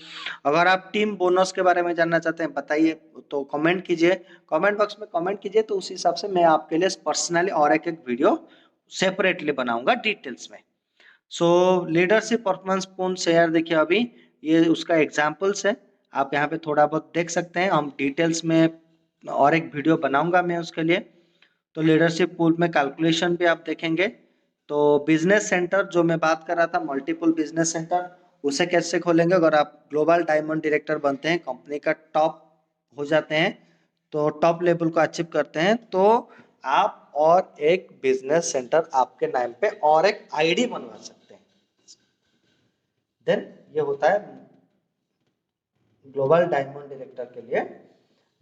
अगर आप टीम बोनस के बारे में जानना चाहते हैं बताइए, तो कमेंट कीजिए, कमेंट बॉक्स में कमेंट कीजिए, तो उस हिसाब से मैं आपके लिए पर्सनली और एक एक वीडियो सेपरेटली बनाऊंगा डिटेल्स में। सो लीडरशिप परफॉर्मेंस पूर्ण शेयर देखिए, अभी ये उसका एग्जांपल्स है, आप यहाँ पे थोड़ा बहुत देख सकते हैं। हम डिटेल्स में और एक वीडियो बनाऊंगा मैं उसके लिए। तो लीडरशिप पूल में कैलकुलेशन भी आप देखेंगे। तो बिजनेस सेंटर जो मैं बात कर रहा था, मल्टीपल बिजनेस सेंटर, उसे कैसे खोलेंगे? अगर आप ग्लोबल डायमंड डायरेक्टर बनते हैं, कंपनी का टॉप हो जाते हैं, तो टॉप लेवल को अचीव करते हैं, तो आप और एक बिजनेस सेंटर आपके नाम पे और एक आईडी बनवा सकते हैं। देन ये होता है ग्लोबल डायमंड डायरेक्टर के लिए।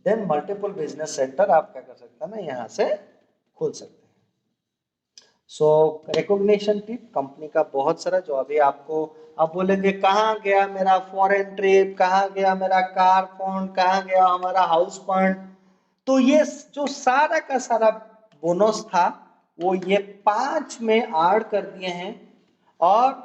देन मल्टीपल बिजनेस सेंटर आप क्या कर सकते हैं ना, यहाँ से खोल सकते हैं। सो रिकॉग्निशन टिप कंपनी का बहुत सारा, जो अभी आपको आप बोलेंगे कहाँ गया मेरा फॉरेन ट्रिप, कहाँ गया मेरा कार फंड, कहाँ गया हमारा हाउस फंड, तो ये जो सारा का सारा बोनस था वो ये 5 में ऐड कर दिए हैं। और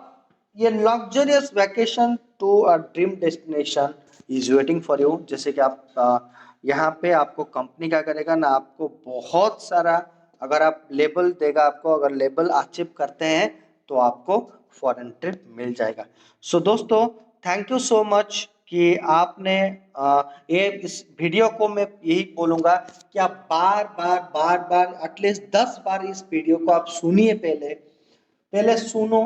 ये luxurious vacation to a dream destination is waiting for you. जैसे कि आप यहाँ पे आपको कंपनी क्या करेगा ना, आपको बहुत सारा, अगर आप लेबल देगा आपको, अगर लेबल अचीव करते हैं तो आपको फॉरेन ट्रिप मिल जाएगा। सो दोस्तों, थैंक यू सो मच कि आपने ये इस वीडियो को, मैं यही बोलूंगा कि आप बार बार एटलीस्ट 10 बार इस वीडियो को आप सुनिए। पहले पहले सुनो।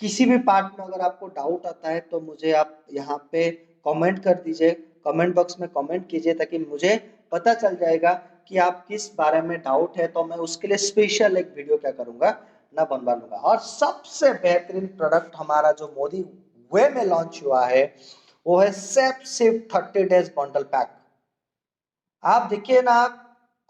किसी भी पार्ट में अगर आपको डाउट आता है तो मुझे आप यहाँ पे कमेंट कर दीजिए, कमेंट बॉक्स में कमेंट कीजिए, ताकि मुझे पता चल जाएगा कि आप किस बारे में डाउट है, तो मैं उसके लिए स्पेशल एक वीडियो क्या करूंगा ना, बनवा लूंगा। और सबसे बेहतरीन प्रोडक्ट हमारा जो मोदी वे में लॉन्च हुआ है वो है सेफ सिर्फ 30 डेज बंडल पैक। आप देखिए ना,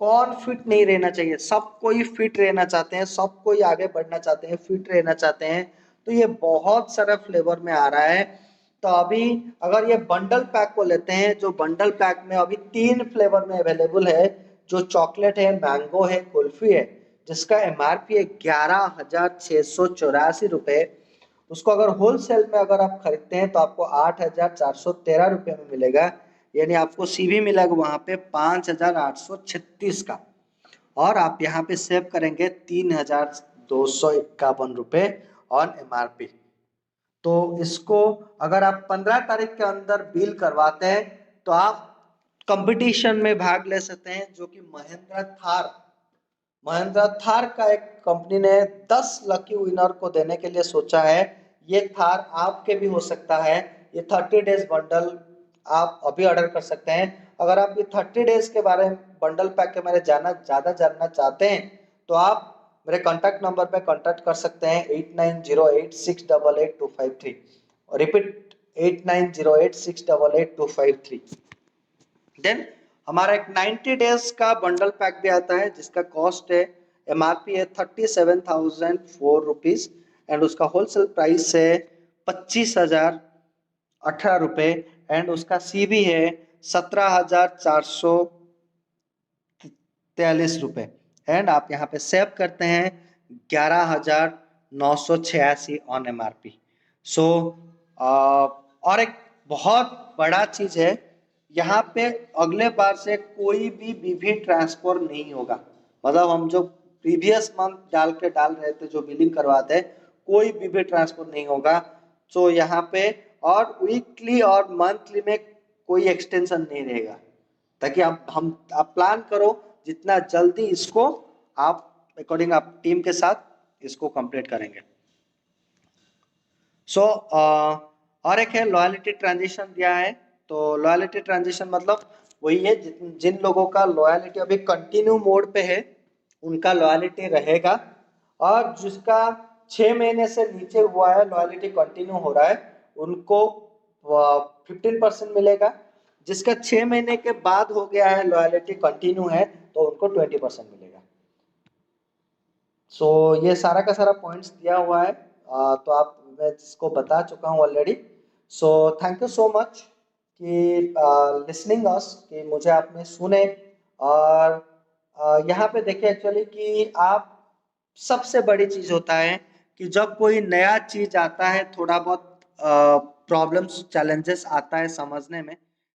कौन फिट नहीं रहना चाहिए? सब कोई फिट रहना चाहते हैं, सब कोई आगे बढ़ना चाहते हैं, फिट रहना चाहते हैं। तो ये बहुत सारे फ्लेवर में आ रहा है। तो अभी अगर ये बंडल पैक को लेते हैं, जो बंडल पैक में अभी 3 फ्लेवर में अवेलेबल है, जो चॉकलेट है, मैंगो है, कुल्फी है, जिसका एमआरपी है 11,684 रुपए। उसको अगर होलसेल में अगर आप खरीदते हैं तो आपको 8,413 रुपये में मिलेगा। यानी आपको सीवी मिलेगा वहां पे 5,836 का, और आप यहाँ पे सेव करेंगे 3,251 रुपये ऑन एमआरपी। तो इसको अगर आप 15 तारीख के अंदर बिल करवाते हैं तो आप कंपटीशन में भाग ले सकते हैं, जो कि महिंद्रा थार का एक कंपनी ने 10 लकी विनर को देने के लिए सोचा है। ये थार आपके भी हो सकता है। ये 30 डेज बंडल आप अभी ऑर्डर कर सकते हैं। अगर आप ये 30 डेज के बारे में, बंडल पैक के बारे में ज़्यादा जानना चाहते हैं, तो आप मेरे कॉन्टैक्ट नंबर पे कॉन्टैक्ट कर सकते हैं 8908688253। रिपीट 8908688253। देन हमारा एक 90 डेज का बंडल पैक भी आता है, जिसका कॉस्ट है, एमआरपी है 37,004 रुपीज, एंड उसका होलसेल प्राइस है 25,018 रुपये, एंड उसका सीबी है 17,443 रुपये, एंड आप यहाँ पे सेव करते हैं 11,986 ऑन एमआरपी। सो और एक बहुत बड़ा चीज है, यहाँ पे अगले बार से कोई भी बीवी ट्रांसफर नहीं होगा। मतलब हम जो प्रीवियस मंथ डाल रहे थे, जो बिलिंग करवाते हैं, कोई बीवी ट्रांसफर नहीं होगा। सो यहाँ पे और वीकली और मंथली में कोई एक्सटेंशन नहीं रहेगा, ताकि आप प्लान करो जितना जल्दी इसको आप अकॉर्डिंग आप टीम के साथ इसको कंप्लीट करेंगे। सो और एक है लॉयल्टी ट्रांजिशन दिया है। तो लॉयल्टी ट्रांजिशन मतलब वही है, जिन लोगों का लॉयल्टी अभी कंटिन्यू मोड पे है उनका लॉयल्टी रहेगा, और जिसका 6 महीने से नीचे हुआ है, लॉयलिटी कंटिन्यू हो रहा है, उनको 15% मिलेगा। जिसका 6 महीने के बाद हो गया है, लॉयलिटी कंटिन्यू है, तो उनको 20% मिलेगा। सो ये सारा का सारा पॉइंट्स दिया हुआ है, तो आप मैं इसको बता चुका हूँ already. So thank you so much कि लिसनिंग अस, कि मुझे आपने सुने। और यहाँ पे देखिए एक्चुअली कि आप, सबसे बड़ी चीज होता है कि जब कोई नया चीज आता है, थोड़ा बहुत प्रॉब्लम्स चैलेंजेस आता है समझने में,